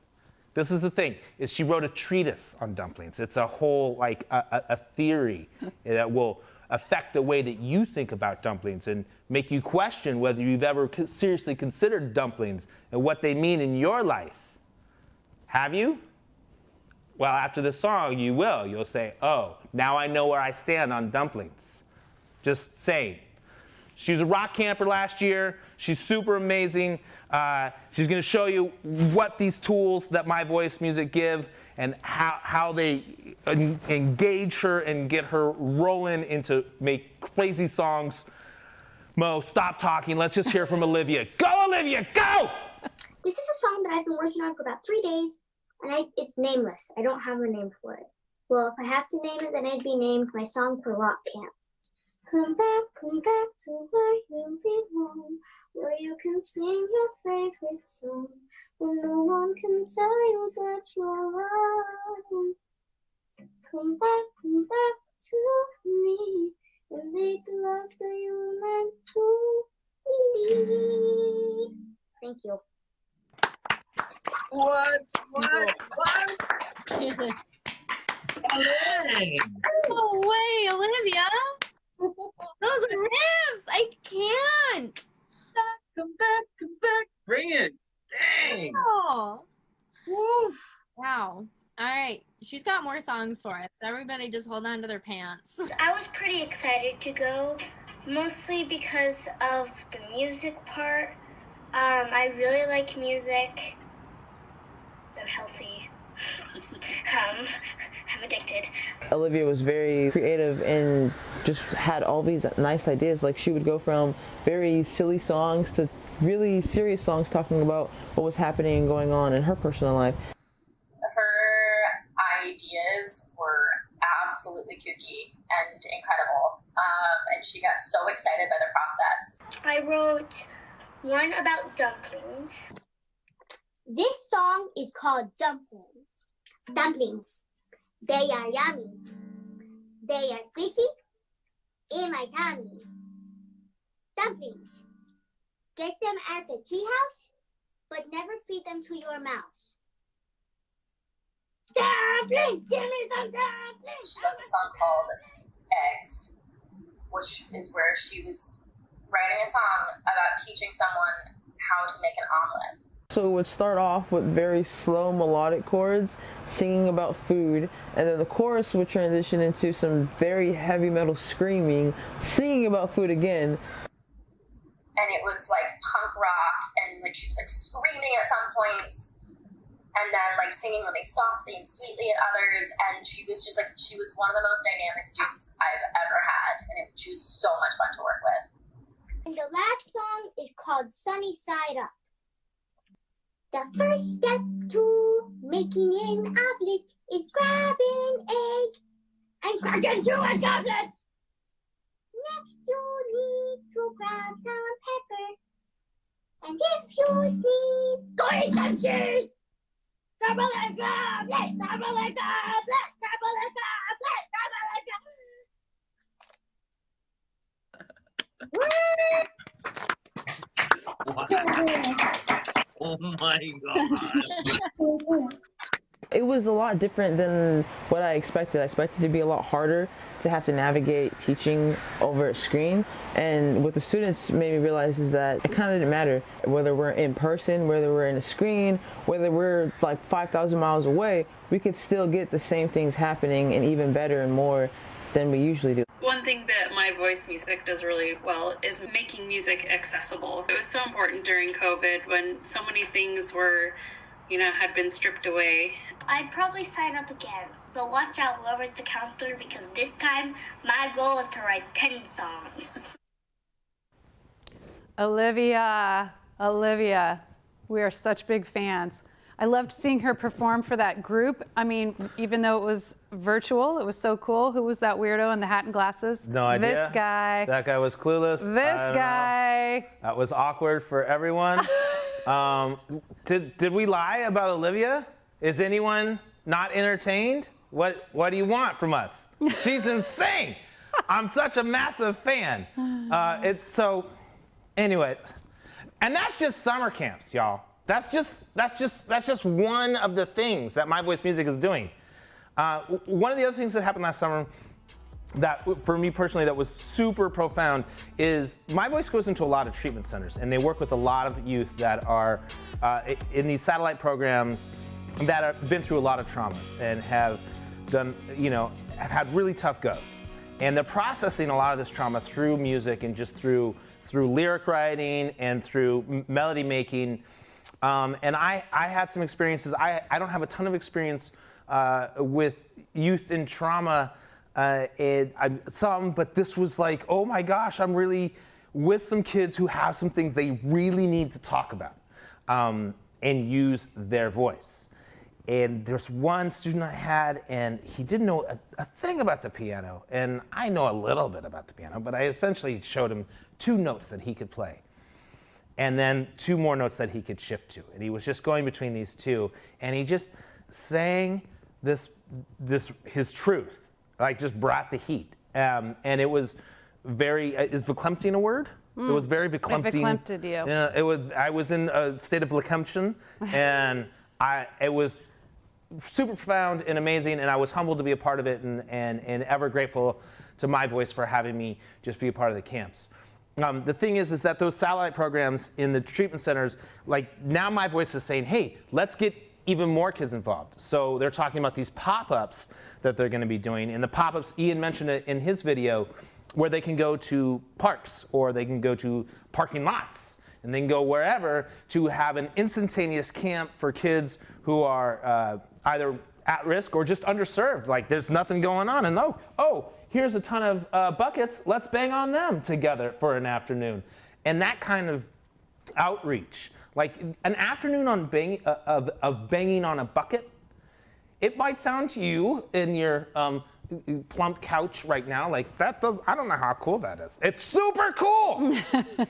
This is the thing, is she wrote a treatise on dumplings. It's a whole, like, a theory that will affect the way that you think about dumplings and make you question whether you've ever seriously considered dumplings and what they mean in your life. Have you? Well, after this song, you will. You'll say, oh, now I know where I stand on dumplings. Just saying. She was a rock camper last year. She's super amazing. She's going to show you what these tools that My Voice Music give and how they engage her and get her rolling into make crazy songs. Mo, stop talking. Let's just hear from Olivia. Go, Olivia, go! This is a song that I've been working on for about 3 days, and it's nameless. I don't have a name for it. Well, if I have to name it, then it'd be named My Song for Rock Camp. Come back to where you belong, where you can sing your favorite song, where no one can tell you that you're wrong. Come back to me, and make love that you meant to be. Thank you. What? No way, Olivia. Those riffs, I can't. Come back. Bring it. Dang. Oh. Woof. Wow. All right. She's got more songs for us. Everybody just hold on to their pants. I was pretty excited to go, mostly because of the music part. I really like music. It's unhealthy. I'm addicted. Olivia was very creative and just had all these nice ideas. Like she would go from very silly songs to really serious songs talking about what was happening and going on in her personal life. Her ideas were absolutely kooky and incredible, and she got so excited by the process. I wrote one about dumplings. This song is called Dumplings. Dumplings. They are yummy. They are squishy in my tummy. Dumplings. Get them at the tea house, but never feed them to your mouse. Dumplings! Give me some dumplings! She wrote a song called Eggs, which is where she was writing a song about teaching someone how to make an omelet. So it would start off with very slow melodic chords, singing about food, and then the chorus would transition into some very heavy metal screaming, singing about food again. And it was like punk rock, and like she was like screaming at some points, and then like singing really softly and sweetly at others, and she was just like, she was one of the most dynamic students I've ever had, and she was so much fun to work with. And the last song is called Sunny Side Up. The first step to making an omelet is grabbing egg and cracking through a goblet. Next you need to grab some pepper. And if you sneeze, go eat some cheese. Double egg omelet, double egg omelet, double egg omelet, double egg omelet. Oh my God. It was a lot different than what I expected. I expected it to be a lot harder to have to navigate teaching over a screen. And what the students made me realize is that it kind of didn't matter whether we're in person, whether we're in a screen, whether we're like 5,000 miles away, we could still get the same things happening and even better and more than we usually do. One thing that My Voice Music does really well is making music accessible. It was so important during COVID when so many things were, had been stripped away. I'd probably sign up again, but watch out whoever's the counselor because this time my goal is to write 10 songs. Olivia, we are such big fans. I loved seeing her perform for that group. I mean, even though it was virtual, it was so cool. Who was that weirdo in the hat and glasses? No idea. This guy. That guy was clueless. This guy. That was awkward for everyone. Did we lie about Olivia? Is anyone not entertained? What do you want from us? She's insane. I'm such a massive fan. Anyway, and that's just summer camps, y'all. That's just one of the things that My Voice Music is doing. One of the other things that happened last summer that, for me personally, that was super profound is My Voice goes into a lot of treatment centers, and they work with a lot of youth that are in these satellite programs that have been through a lot of traumas and have done, have had really tough goes. And they're processing a lot of this trauma through music and just through lyric writing and through melody making. And I had some experiences. I don't have a ton of experience with youth in trauma, but this was like, oh my gosh, I'm really with some kids who have some things they really need to talk about and use their voice. And there's one student I had, and he didn't know a thing about the piano, and I know a little bit about the piano, but I essentially showed him 2 notes that he could play, and then 2 more notes that he could shift to, and he was just going between these 2, and he just sang his truth, like just brought the heat, and it was very. Is verklempt a word? It was very verklempt. It verklempted you. I was in a state of verklemption, and it was super profound and amazing, and I was humbled to be a part of it, and ever grateful to My Voice for having me just be a part of the camps. The thing is that those satellite programs in the treatment centers, like now My Voice is saying, hey, let's get even more kids involved. So they're talking about these pop-ups that they're going to be doing, and the pop-ups, Ian mentioned it in his video, where they can go to parks or they can go to parking lots and then go wherever to have an instantaneous camp for kids who are either at risk or just underserved. Like there's nothing going on, and here's a ton of buckets. Let's bang on them together for an afternoon. And that kind of outreach, like an afternoon on of banging on a bucket, it might sound to you in your plump couch right now like that does. I don't know how cool that is. It's super cool.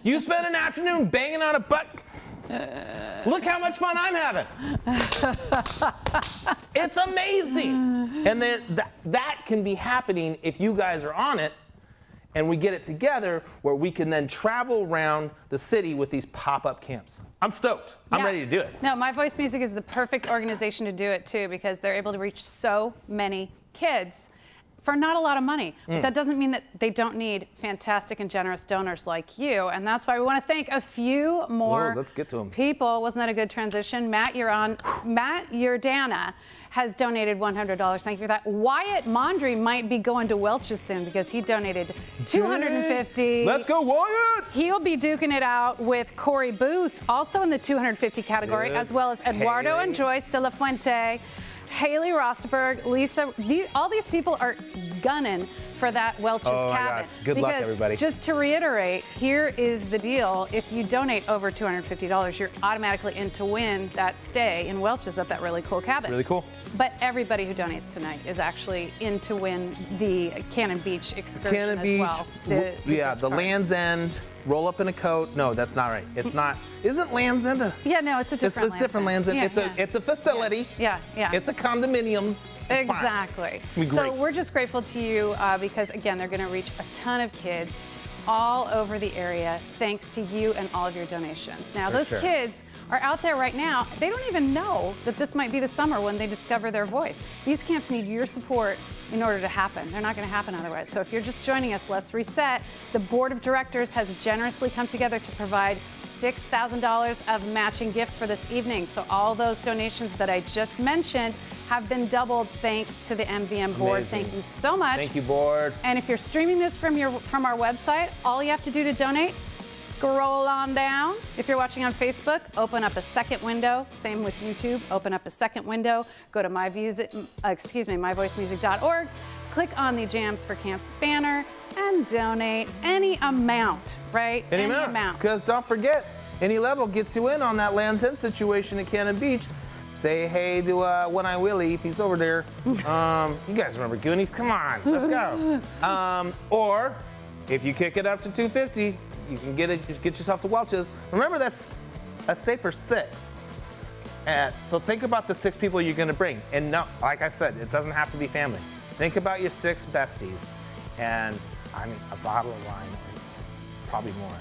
You spend an afternoon banging on a bucket. Look how much fun I'm having. It's amazing. And then that can be happening if you guys are on it and we get it together where we can then travel around the city with these pop-up camps. I'm stoked. I'm ready to do it. No, My Voice Music is the perfect organization to do it too because they're able to reach so many kids for not a lot of money. But that doesn't mean that they don't need fantastic and generous donors like you. And that's why we want to thank a few more let's get to 'em. people. Wasn't that a good transition? Matt Yordana has donated $100. Thank you for that. Wyatt Mondry might be going to Welch's soon because he donated $250. Let's go, Wyatt! He'll be duking it out with Corey Booth, also in the $250 category, as well as Eduardo and Joyce de la Fuente, Haley Rostenberg, Lisa. All these people are gunning for that Welch's cabin. Gosh. Good luck, everybody. Just to reiterate, here is the deal. If you donate over $250, you're automatically in to win that stay in Welch's at that really cool cabin. Really cool. But everybody who donates tonight is actually in to win the Cannon Beach excursion as well. The Land's End, roll up in a coat. No, that's not right. It's not. Isn't Land's End Yeah, no, it's a different It's different Land's End. It's a facility. Yeah. It's a condominiums. It's exactly. Fine. So we're just grateful to you because, again, they're going to reach a ton of kids all over the area thanks to you and all of your donations. Now, those kids are out there right now. They don't even know that this might be the summer when they discover their voice. These camps need your support in order to happen. They're not going to happen otherwise. So if you're just joining us, let's reset. The board of directors has generously come together to provide $6,000 of matching gifts for this evening. So all those donations that I just mentioned have been doubled thanks to the MVM board. Amazing. Thank you so much. Thank you, board. And if you're streaming this from our website, all you have to do to donate, scroll on down. If you're watching on Facebook, open up a second window. Same with YouTube. Open up a second window. Go to myvoicemusic.org. Click on the Jams for Camps banner and donate any amount, right? Any amount. Because don't forget, any level gets you in on that Land's End situation at Cannon Beach. Say hey to One Eye Willie if he's over there. You guys remember Goonies? Come on, let's go. Or if you kick it up to $250, you can get yourself to Welch's. Remember, that's stay for 6. So think about the 6 people you're going to bring. And no, like I said, it doesn't have to be family. Think about your 6 besties, and I mean a bottle of wine, probably more.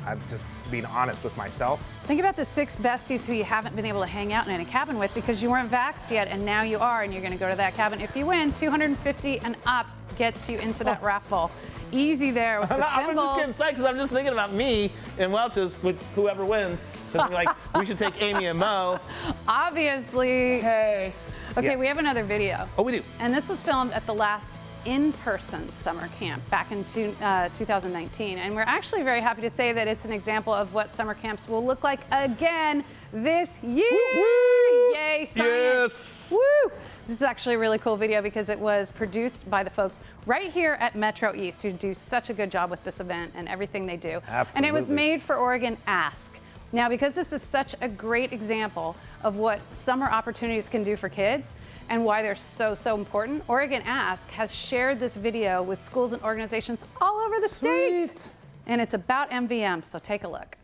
I'm just being honest with myself. Think about the 6 besties who you haven't been able to hang out in a cabin with because you weren't vaxxed yet, and now you are, and you're going to go to that cabin. If you win, $250 and up gets you into that raffle. Easy there with the symbols. I'm just getting psyched because I'm just thinking about me and Welch's with whoever wins. Because we should take Amy and Mo. Obviously. Hey. Okay, we have another video. Oh, we do. And this was filmed at the last in-person summer camp back in 2019. And we're actually very happy to say that it's an example of what summer camps will look like again this year. Woo-woo! Yay, science. Yes. Woo! This is actually a really cool video because it was produced by the folks right here at Metro East who do such a good job with this event and everything they do. Absolutely. And it was made for Oregon Ask. Now, because this is such a great example of what summer opportunities can do for kids and why they're so important, Oregon Ask has shared this video with schools and organizations all over the state. And it's about MVM, so take a look.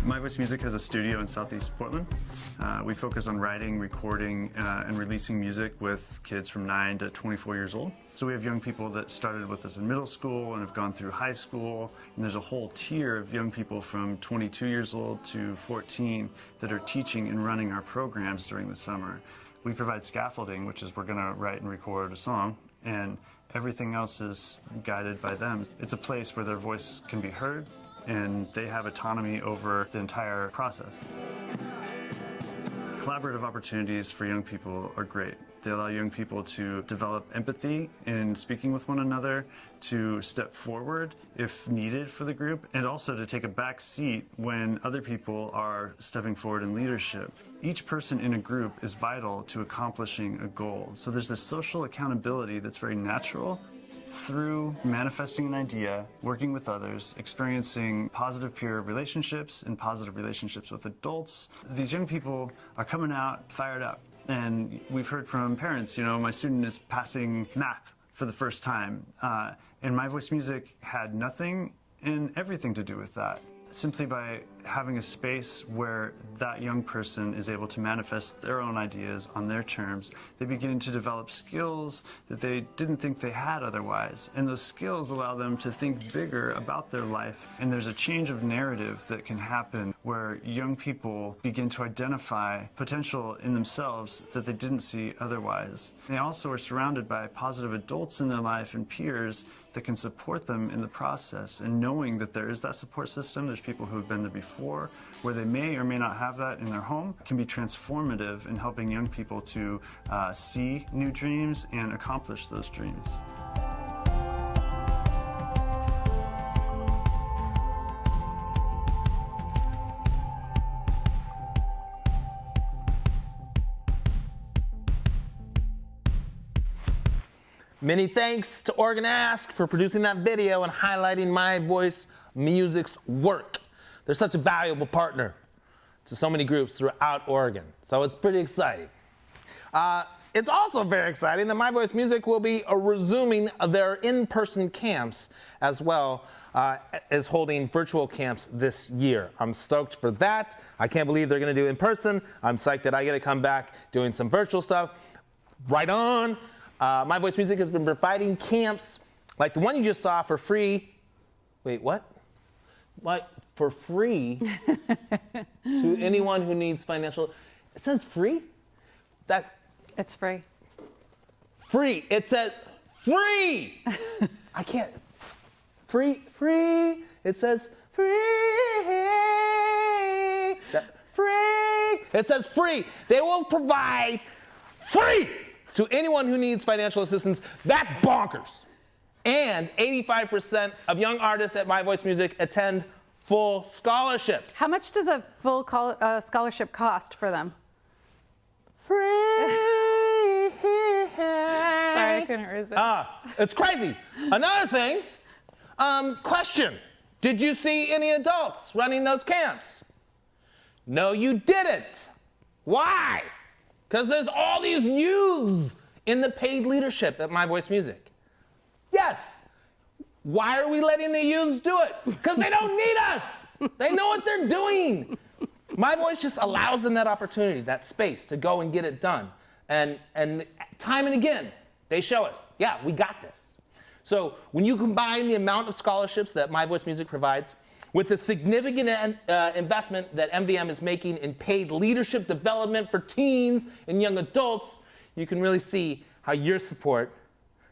My Voice Music has a studio in Southeast Portland. We focus on writing, recording, and releasing music with kids from 9 to 24 years old. So we have young people that started with us in middle school and have gone through high school, and there's a whole tier of young people from 22 years old to 14 that are teaching and running our programs during the summer. We provide scaffolding, which is we're going to write and record a song, and everything else is guided by them. It's a place where their voice can be heard, and they have autonomy over the entire process. Collaborative opportunities for young people are great. They allow young people to develop empathy in speaking with one another, to step forward if needed for the group, and also to take a back seat when other people are stepping forward in leadership. Each person in a group is vital to accomplishing a goal. So there's this social accountability that's very natural. Through manifesting an idea, working with others, experiencing positive peer relationships and positive relationships with adults, these young people are coming out fired up. And we've heard from parents, my student is passing math for the first time. And My Voice Music had nothing and everything to do with that. Simply by having a space where that young person is able to manifest their own ideas on their terms, they begin to develop skills that they didn't think they had otherwise. And those skills allow them to think bigger about their life. And there's a change of narrative that can happen where young people begin to identify potential in themselves that they didn't see otherwise. They also are surrounded by positive adults in their life and peers that can support them in the process, and knowing that there is that support system, there's people who have been there before, where they may or may not have that in their home, can be transformative in helping young people to see new dreams and accomplish those dreams. Many thanks to Oregon Ask for producing that video and highlighting My Voice Music's work. They're such a valuable partner to so many groups throughout Oregon, so it's pretty exciting. It's also very exciting that My Voice Music will be resuming their in-person camps as well as holding virtual camps this year. I'm stoked for that. I can't believe they're going to do in person. I'm psyched that I get to come back doing some virtual stuff. Right on. My Voice Music has been providing camps like the one you just saw for free. Wait, what? What? For free to anyone who needs financial. It says free? It's free. Free. It says free. I can't. Free. It says free. Free. It says free. They will provide free to anyone who needs financial assistance. That's bonkers. And 85% of young artists at My Voice Music attend full scholarships. How much does a full scholarship cost for them? Free. Sorry, I couldn't resist. It's crazy. Another thing, question. Did you see any adults running those camps? No, you didn't. Why? Because there's all these youths in the paid leadership at My Voice Music. Yes. Why are we letting the youths do it? Because they don't need us. They know what they're doing. My Voice just allows them that opportunity, that space to go and get it done. And time and again, they show us, yeah, we got this. So when you combine the amount of scholarships that My Voice Music provides with the significant investment that MVM is making in paid leadership development for teens and young adults, you can really see how your support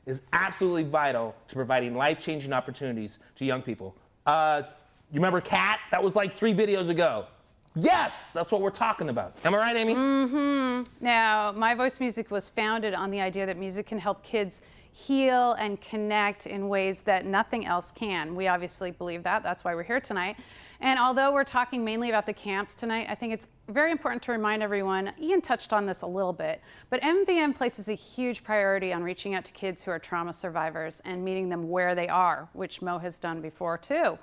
is absolutely vital to providing life-changing opportunities to young people. You remember Kat? That was like 3 videos ago. Yes, that's what we're talking about. Am I right, Amy? Mm-hmm. Now, My Voice Music was founded on the idea that music can help kids heal and connect in ways that nothing else can. We obviously believe that. That's why we're here tonight. And although we're talking mainly about the camps tonight, I think it's very important to remind everyone, Ian touched on this a little bit, but MVM places a huge priority on reaching out to kids who are trauma survivors and meeting them where they are, which Mo has done before too.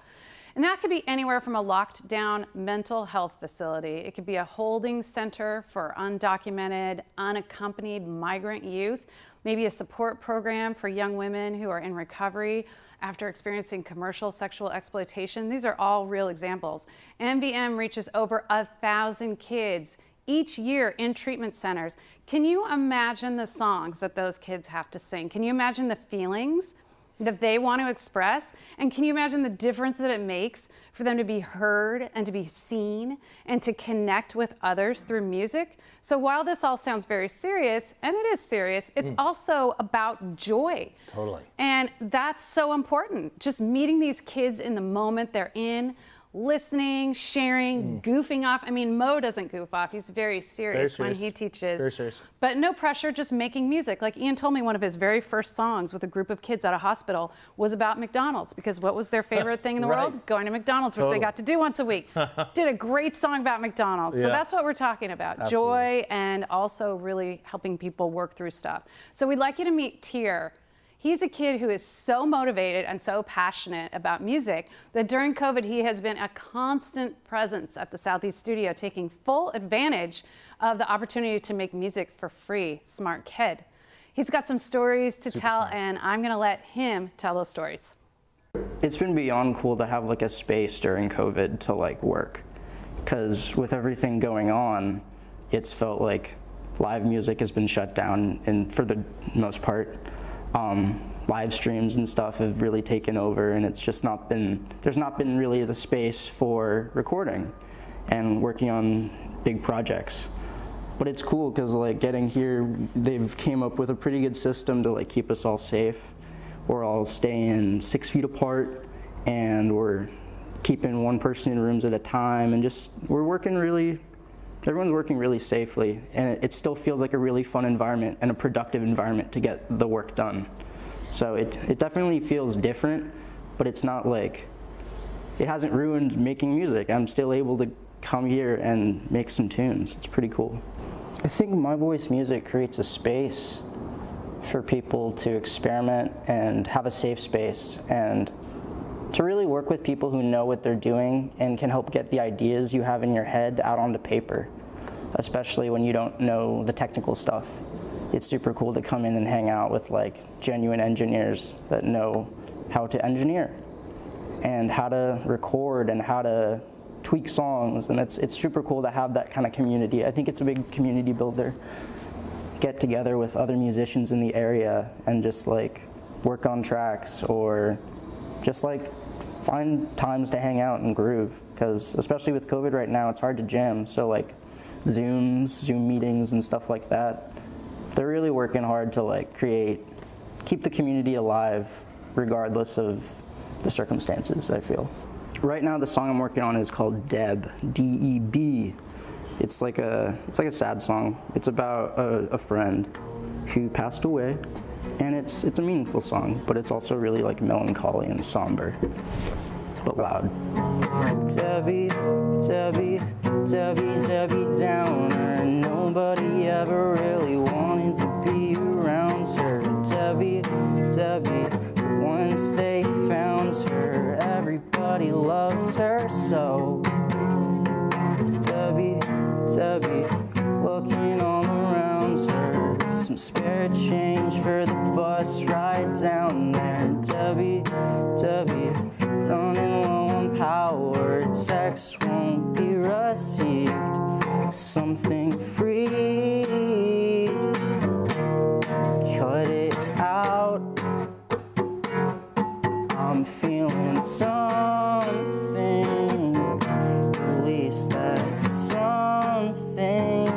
And that could be anywhere from a locked down mental health facility. It could be a holding center for undocumented, unaccompanied migrant youth, maybe a support program for young women who are in recovery after experiencing commercial sexual exploitation. These are all real examples. MVM reaches over 1,000 kids each year in treatment centers. Can you imagine the songs that those kids have to sing? Can you imagine the feelings that they want to express? And can you imagine the difference that it makes for them to be heard and to be seen and to connect with others through music? So while this all sounds very serious, and it is serious, it's also about joy. Totally. And that's so important. Just meeting these kids in the moment they're in, listening, sharing, goofing off. I mean, Mo doesn't goof off. He's very serious, when he teaches. Very serious. But no pressure, just making music. Like Ian told me one of his very first songs with a group of kids at a hospital was about McDonald's, because what was their favorite thing in the world? Going to McDonald's, which they got to do once a week. Did a great song about McDonald's. So that's what we're talking about. Absolutely. Joy and also really helping people work through stuff. So we'd like you to meet Tier. He's a kid who is so motivated and so passionate about music that during COVID, he has been a constant presence at the Southeast studio, taking full advantage of the opportunity to make music for free. Smart kid. He's got some stories to tell, and I'm gonna let him tell those stories. It's been beyond cool to have like a space during COVID to like work, because with everything going on, it's felt like live music has been shut down, and for the most part, live streams and stuff have really taken over, and it's just not been, there's not been really the space for recording and working on big projects. But it's cool because like getting here, they've came up with a pretty good system to like keep us all safe. We're all staying 6 feet apart, and we're keeping one person in rooms at a time, and just we're working really, everyone's working really safely, and it still feels like a really fun environment and a productive environment to get the work done. So it definitely feels different, but it's not like, it hasn't ruined making music. I'm still able to come here and make some tunes. It's pretty cool. I think My Voice Music creates a space for people to experiment and have a safe space, and to really work with people who know what they're doing and can help get the ideas you have in your head out onto paper, especially when you don't know the technical stuff. It's super cool to come in and hang out with like genuine engineers that know how to engineer and how to record and how to tweak songs, and it's super cool to have that kind of community. I think it's a big community builder. Get together with other musicians in the area and just like work on tracks, or just like find times to hang out and groove, because especially with COVID right now, it's hard to jam. So like Zoom meetings and stuff like that, they're really working hard to like keep the community alive regardless of the circumstances, I feel. Right now the song I'm working on is called Deb, D-E-B. It's like a sad song. It's about a friend who passed away, and it's a meaningful song, but it's also really like melancholy and somber, but loud. Debbie, Debbie, Debbie, Debbie Downer. Nobody ever really wanted to be around her. Debbie, Debbie, once they found her, everybody loved her so. Debbie, Debbie, looking all around her, some spare change for the bus ride down there. Debbie, Debbie, running low on power, text won't be received, something free, cut it out, I'm feeling something, at least that's something.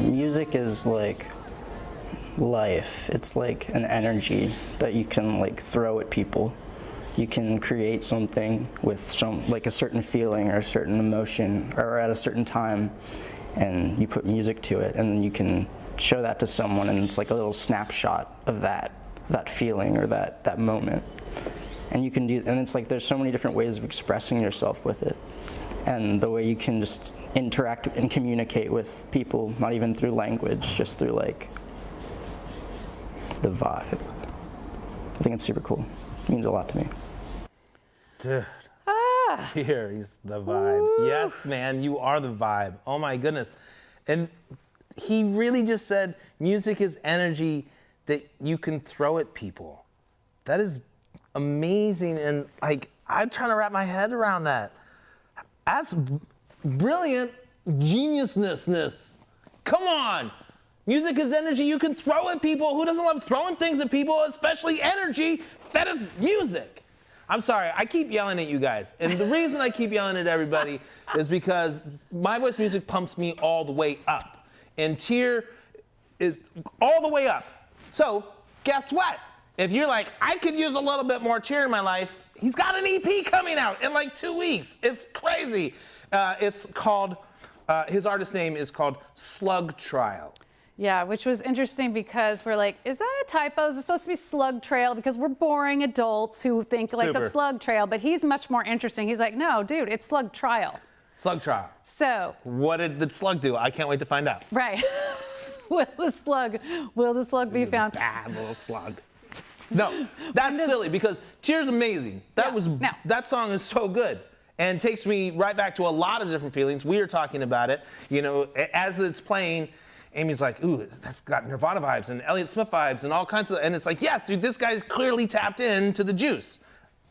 Music is like life. It's like an energy that you can like throw at people. You can create something with like a certain feeling or a certain emotion or at a certain time, and you put music to it, and you can show that to someone, and it's like a little snapshot of that feeling or that moment. And you can do, and it's like there's so many different ways of expressing yourself with it. And the way you can just interact and communicate with people, not even through language, just through like the vibe. I think it's super cool. It means a lot to me. Dude. Here, he's the vibe. Ooh. Yes, man, you are the vibe. Oh my goodness. And he really just said music is energy that you can throw at people. That is amazing. And like, I'm trying to wrap my head around that. That's brilliant geniusness. Come on. Music is energy you can throw at people. Who doesn't love throwing things at people, especially energy? That is music. I'm sorry, I keep yelling at you guys. And the reason I keep yelling at everybody is because My Voice Music pumps me all the way up. And Tier is all the way up. So guess what? If you're like, I could use a little bit more Tier in my life, he's got an EP coming out in like 2 weeks. It's crazy. It's called, his artist name is called Slug Trial. Yeah, which was interesting because we're like, is that a typo? Is it supposed to be Slug Trail? Because we're boring adults who think like the Slug Trail, but he's much more interesting. He's like, no, dude, it's Slug Trial. Slug Trial. So. What did the slug do? I can't wait to find out. Right. Will the slug be found? Bad little slug. No, that's silly because Tier's amazing. That song is so good. And takes me right back to a lot of different feelings. We were talking about it, you know, as it's playing, Amy's like, ooh, that's got Nirvana vibes and Elliott Smith vibes and all kinds of, and it's like, yes, dude, this guy's clearly tapped into the juice.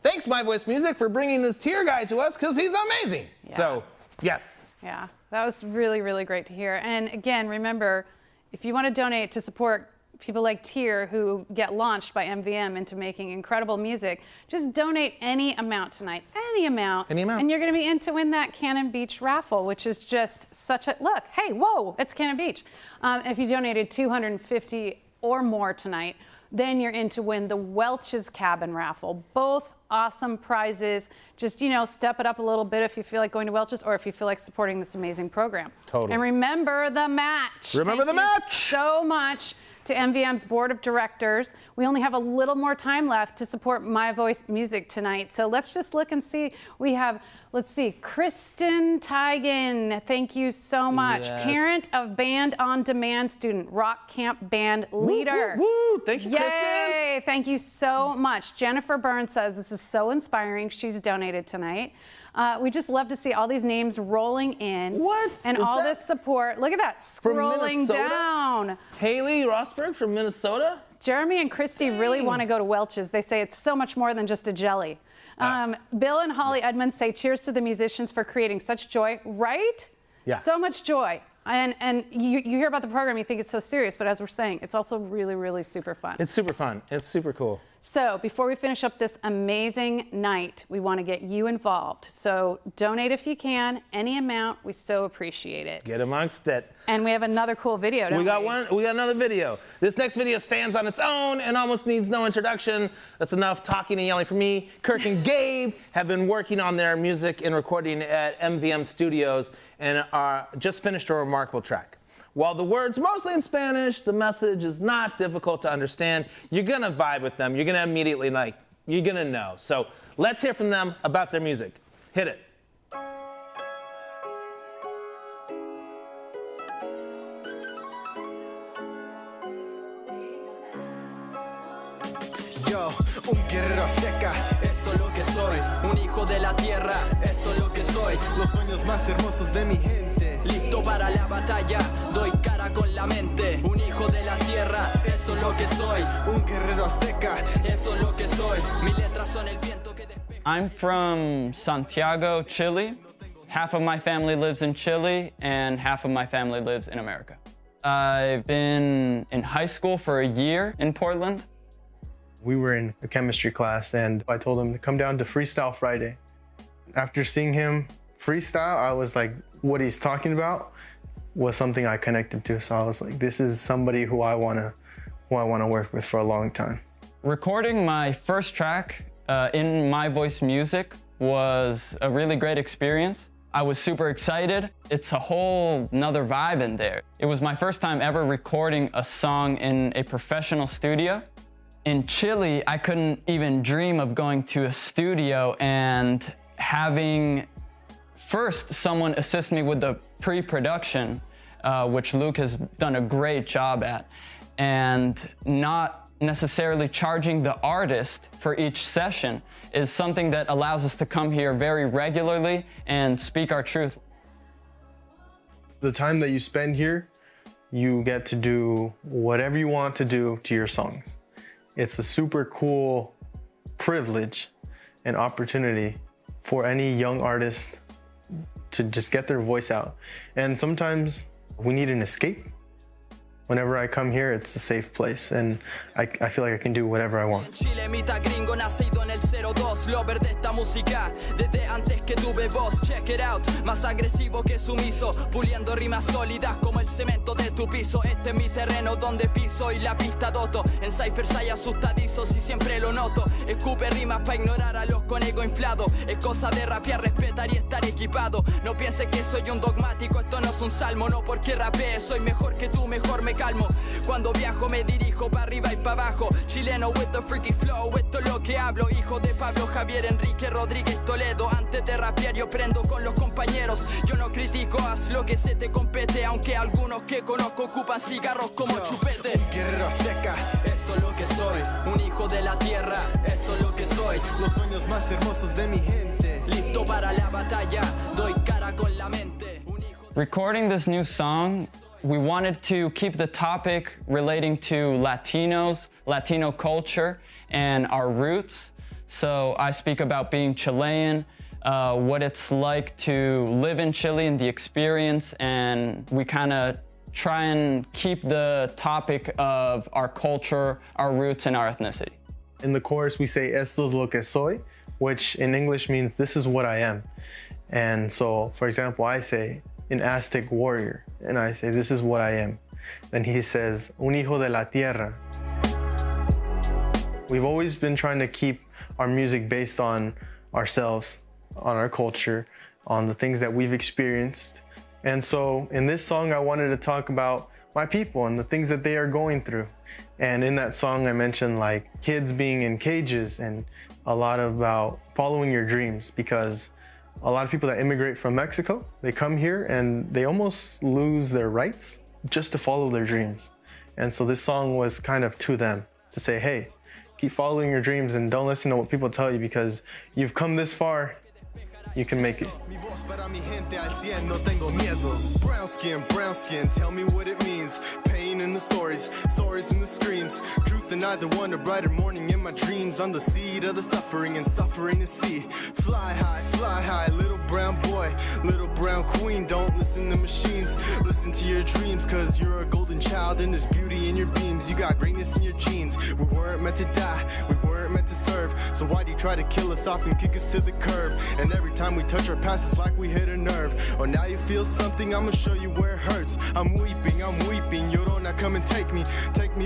Thanks, My Voice Music, for bringing this Tier guy to us because he's amazing. Yeah. So, yes. Yeah, that was really, really great to hear. And again, remember, if you want to donate to support people like Tier who get launched by MVM into making incredible music, just donate any amount tonight, any amount. Any amount. And you're gonna be in to win that Cannon Beach raffle, which is just such a, look, hey, whoa, it's Cannon Beach. If you donated $250 or more tonight, then you're in to win the Welch's Cabin raffle. Both awesome prizes. Just, you know, step it up a little bit if you feel like going to Welch's or if you feel like supporting this amazing program. Totally. And remember the match. Remember the match. So much to MVM's board of directors. We only have a little more time left to support My Voice Music tonight. So let's just look and see. We have, let's see, Kristen Tigan. Thank you so much. Yes. Parent of Band on Demand student, Rock Camp Band leader. Woo, woo, woo. Thank you, Yay. Kristen. Thank you so much. Jennifer Burns says this is so inspiring. She's donated tonight. We just love to see all these names rolling in. What? And Is all that this support. Look at that, scrolling down. Haley Rosberg from Minnesota? Jeremy and Christy really want to go to Welch's. They say it's so much more than just a jelly. Bill and Holly Edmonds say cheers to the musicians for creating such joy, right? Yeah. So much joy. And you hear about the program, you think it's so serious, but as we're saying, it's also really, really super fun. It's super fun. It's super cool. So before we finish up this amazing night, we want to get you involved. So donate if you can, any amount. We so appreciate it. Get amongst it. And we have another cool video, don't we? We got another video. This next video stands on its own and almost needs no introduction. That's enough talking and yelling from me. Kirk and Gabe have been working on their music and recording at MVM Studios and are just finished a remarkable track. While the words mostly in Spanish, the message is not difficult to understand. You're gonna vibe with them. You're gonna immediately you're gonna know. So let's hear from them about their music. Hit it. Yo, un guerrero azteca, eso es lo que soy. Un hijo de la tierra, eso es lo que soy. Los sueños más hermosos de mi gente. Listo para la batalla, doy cara con la mente. Un hijo de la tierra, eso es lo que soy. Un guerrero azteca, eso es lo que soy. Mis letras son el viento que despeja. I'm from Santiago, Chile. Half of my family lives in Chile and half of my family lives in America. I've been in high school for a year in Portland. We were in a chemistry class and I told him to come down to Freestyle Friday. After seeing him freestyle, I was like, what he's talking about was something I connected to. So I was like, this is somebody who I wanna work with for a long time. Recording my first track in My Voice Music was a really great experience. I was super excited. It's a whole nother vibe in there. It was my first time ever recording a song in a professional studio. In Chile, I couldn't even dream of going to a studio and having first someone assist me with the pre-production, which Luke has done a great job at, and not necessarily charging the artist for each session is something that allows us to come here very regularly and speak our truth. The time that you spend here, you get to do whatever you want to do to your songs. It's a super cool privilege and opportunity for any young artist to just get their voice out. And sometimes we need an escape. Whenever I come here, it's a safe place, and I feel like I can do whatever I want. Chile, mitad gringo, nacido en el 02. Lover de esta música, desde antes que tuve voz. Check it out, más agresivo que sumiso, puliendo rimas sólidas como el cemento de tu piso. Este es mi terreno donde piso y la pista doto. En ciphers hay asustadizos y siempre lo noto. Escupe rimas pa' ignorar a los con ego inflado. Es cosa de rapear, respetar y estar equipado. No pienses que soy un dogmático, esto no es un salmo. No porque rapee, soy mejor que tú, mejor me calmo. Cuando viajo me dirijo para arriba y para abajo. Chileno with the freaky flow, esto es lo que hablo. Hijo de Pablo, Javier, Enrique, Rodríguez, Toledo. Antes de rapear yo prendo con los compañeros. Yo no critico, haz lo que se te compete. Aunque algunos que conozco ocupan cigarros como chupete. Un guerrero azteca, esto es lo que soy. Un hijo de la tierra, esto es lo que soy. Los sueños más hermosos de mi gente. Listo para la batalla, doy cara con la mente. Recording this new song, we wanted to keep the topic relating to Latinos, Latino culture, and our roots. So I speak about being Chilean, what it's like to live in Chile and the experience, and we kind of try and keep the topic of our culture, our roots, and our ethnicity. In the chorus, we say, esto es lo que soy, which in English means this is what I am. And so, for example, I say, an Aztec warrior, and I say, this is what I am. Then he says, un hijo de la tierra. We've always been trying to keep our music based on ourselves, on our culture, on the things that we've experienced. And so in this song, I wanted to talk about my people and the things that they are going through. And in that song, I mentioned like kids being in cages and a lot about following your dreams, because a lot of people that immigrate from Mexico, they come here and they almost lose their rights just to follow their dreams. And so this song was kind of to them, to say, hey, keep following your dreams and don't listen to what people tell you, because you've come this far, you can make it. Brown skin, tell me what it means. Pain in the stories in the screams. Truth in either one, a brighter morning in my dreams. I'm the seed of the suffering and suffering to see. Fly high, little brown boy, little brown queen. Don't listen to machines, listen to your dreams, cause you're a golden child and there's beauty in your beams. You got greatness in your genes. We weren't meant to die, we weren't meant to serve. So why do you try to kill us off and kick us to the curb? And every time we touch our past, it's like we hit a nerve. Oh, now you feel something, I'ma show you where it hurts. I'm weeping, Llorona, come and take me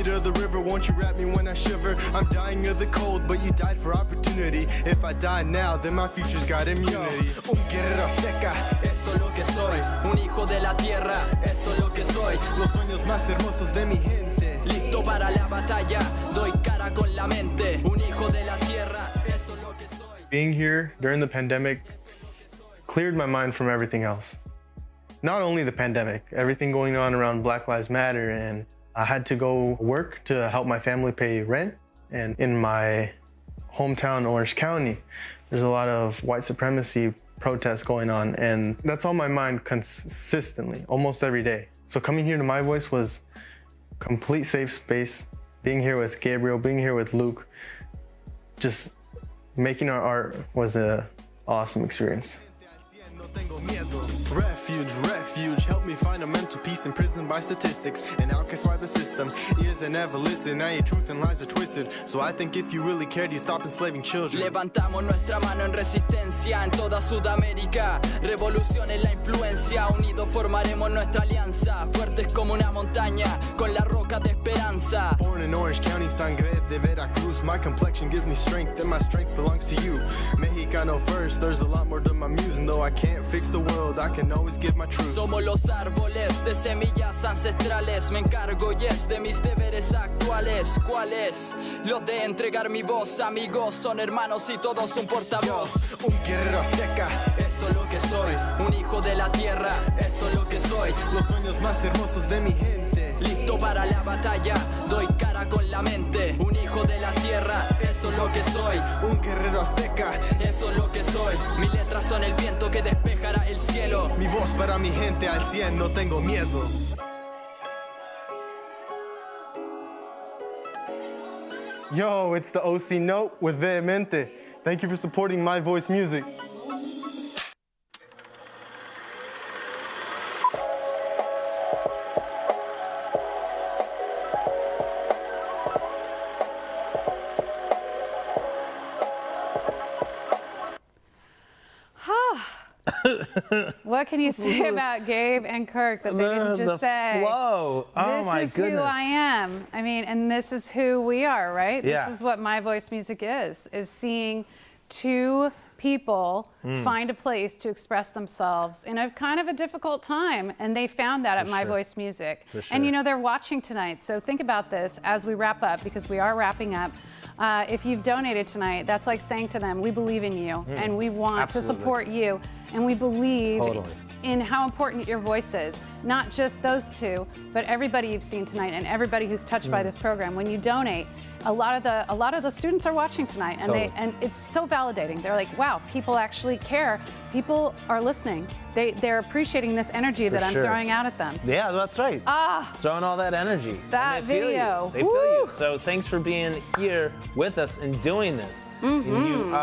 to the river, won't you wrap me when I shiver? I'm dying of the cold, but you died for opportunity. If I die now, then my future's got immunity. Un guerrero azteca, esto es lo que soy. Un hijo de la tierra, esto es lo que soy. Los sueños más hermosos de mi gente. Listo para la batalla, doy cara con la mente. Un hijo de la tierra, esto es lo que soy. Being here during the pandemic cleared my mind from everything else. Not only the pandemic, everything going on around Black Lives Matter, and I had to go work to help my family pay rent. And in my hometown, Orange County, there's a lot of white supremacy protests going on, and that's on my mind consistently, almost every day. So coming here to My Voice was complete safe space. Being here with Gabriel, being here with Luke, just making our art was an awesome experience. Refuge, help me find a mental peace imprisoned by statistics and outcast by the system. Ears that never listen, now your truth and lies are twisted. So I think if you really cared, you'd stop enslaving children. Levantamos nuestra mano en resistencia en toda Sudamérica. Revolución es la influencia, unidos formaremos nuestra alianza. Fuertes como una montaña, con la roca de esperanza. Born in Orange County, sangre de Veracruz. My complexion gives me strength, and my strength belongs to you. Mexicano first, there's a lot more to my music, and though I can't fix the world, I can always give my truth. Somos los árboles de semillas ancestrales. Me encargo yes de mis deberes actuales. ¿Cuáles? Los de entregar mi voz. Amigos son hermanos y todos un portavoz. Un guerrero azteca, esto esto es lo que soy. Un hijo de la tierra, esto es lo que soy. Los sueños más hermosos de mi gente. Listo para la batalla, doy cara con la mente. Un hijo de la tierra, esto es lo que soy. Un guerrero azteca, esto es lo que soy. Mis letras son el viento que despejará el cielo. Mi voz para mi gente al 100, no tengo miedo. Yo, it's the OC Note with Vehemente. Thank you for supporting My Voice Music. What can you say about Gabe and Kirk that they didn't just say? Flow. Oh my This is who I am. I mean, and this is who we are, right? Yeah. This is what My Voice Music is seeing two people find a place to express themselves in a kind of a difficult time, and they found that at My Voice Music. And you know, they're watching tonight, so think about this as we wrap up, because we are wrapping up. If you've donated tonight, that's like saying to them, we believe in you, and we want to support you, and we believe in how important your voice is. Not just those two, but everybody you've seen tonight and everybody who's touched by this program. When you donate, a lot of the students are watching tonight, and and it's so validating. They're like, wow, people actually care. People are listening. They're appreciating this energy that I'm throwing out at them. Yeah, that's right. Throwing all that energy. That And they feel video. you. They feel you. So thanks for being here with us and doing this. And you,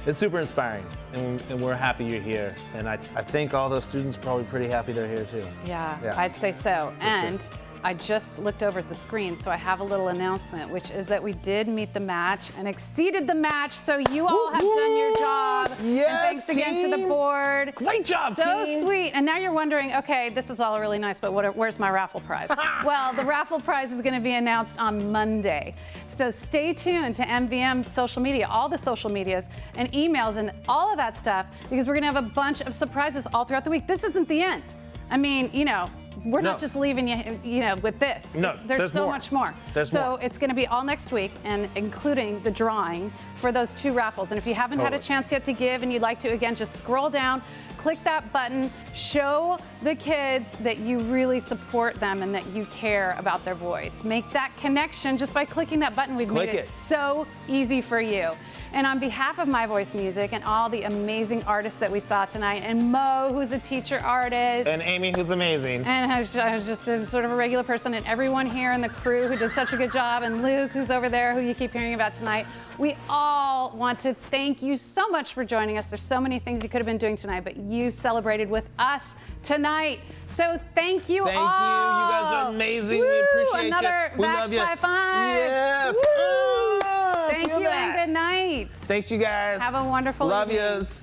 it's super inspiring, and we're happy you're here. And I think all those students are probably pretty happy they're here too. Yeah, I'd say so. And I just looked over at the screen, so I have a little announcement, which is that we did meet the match and exceeded the match. So you all have done your job. Yes, and thanks again to the board. Great job, so team. sweet. And now you're wondering, okay, this is all really nice, but where's my raffle prize? Well, the raffle prize is going to be announced on Monday. So stay tuned to MVM social media, all the social medias and emails and all of that stuff, because we're going to have a bunch of surprises all throughout the week. This isn't the end. I mean, you know, we're not just leaving you, with this. No, there's so much more. So it's going to be all next week, and including the drawing for those two raffles. And if you haven't had a chance yet to give and you'd like to, again, just scroll down, click that button, show the kids that you really support them and that you care about their voice. Make that connection just by clicking that button. We've made it so easy for you. And on behalf of My Voice Music and all the amazing artists that we saw tonight, and Mo, who's a teacher artist, And Amy, who's amazing. and I was just sort of a regular person, and everyone here in the crew who did such a good job, and Luke, who's over there, who you keep hearing about tonight. We all want to thank you so much for joining us. There's so many things you could have been doing tonight, but you celebrated with us tonight. So thank you all. Thank you. You guys are amazing. We appreciate you. Another We Vax love you. high five. Yes. Thank Feel you that. and good night. Thanks, you guys. Have a wonderful Love evening. yous.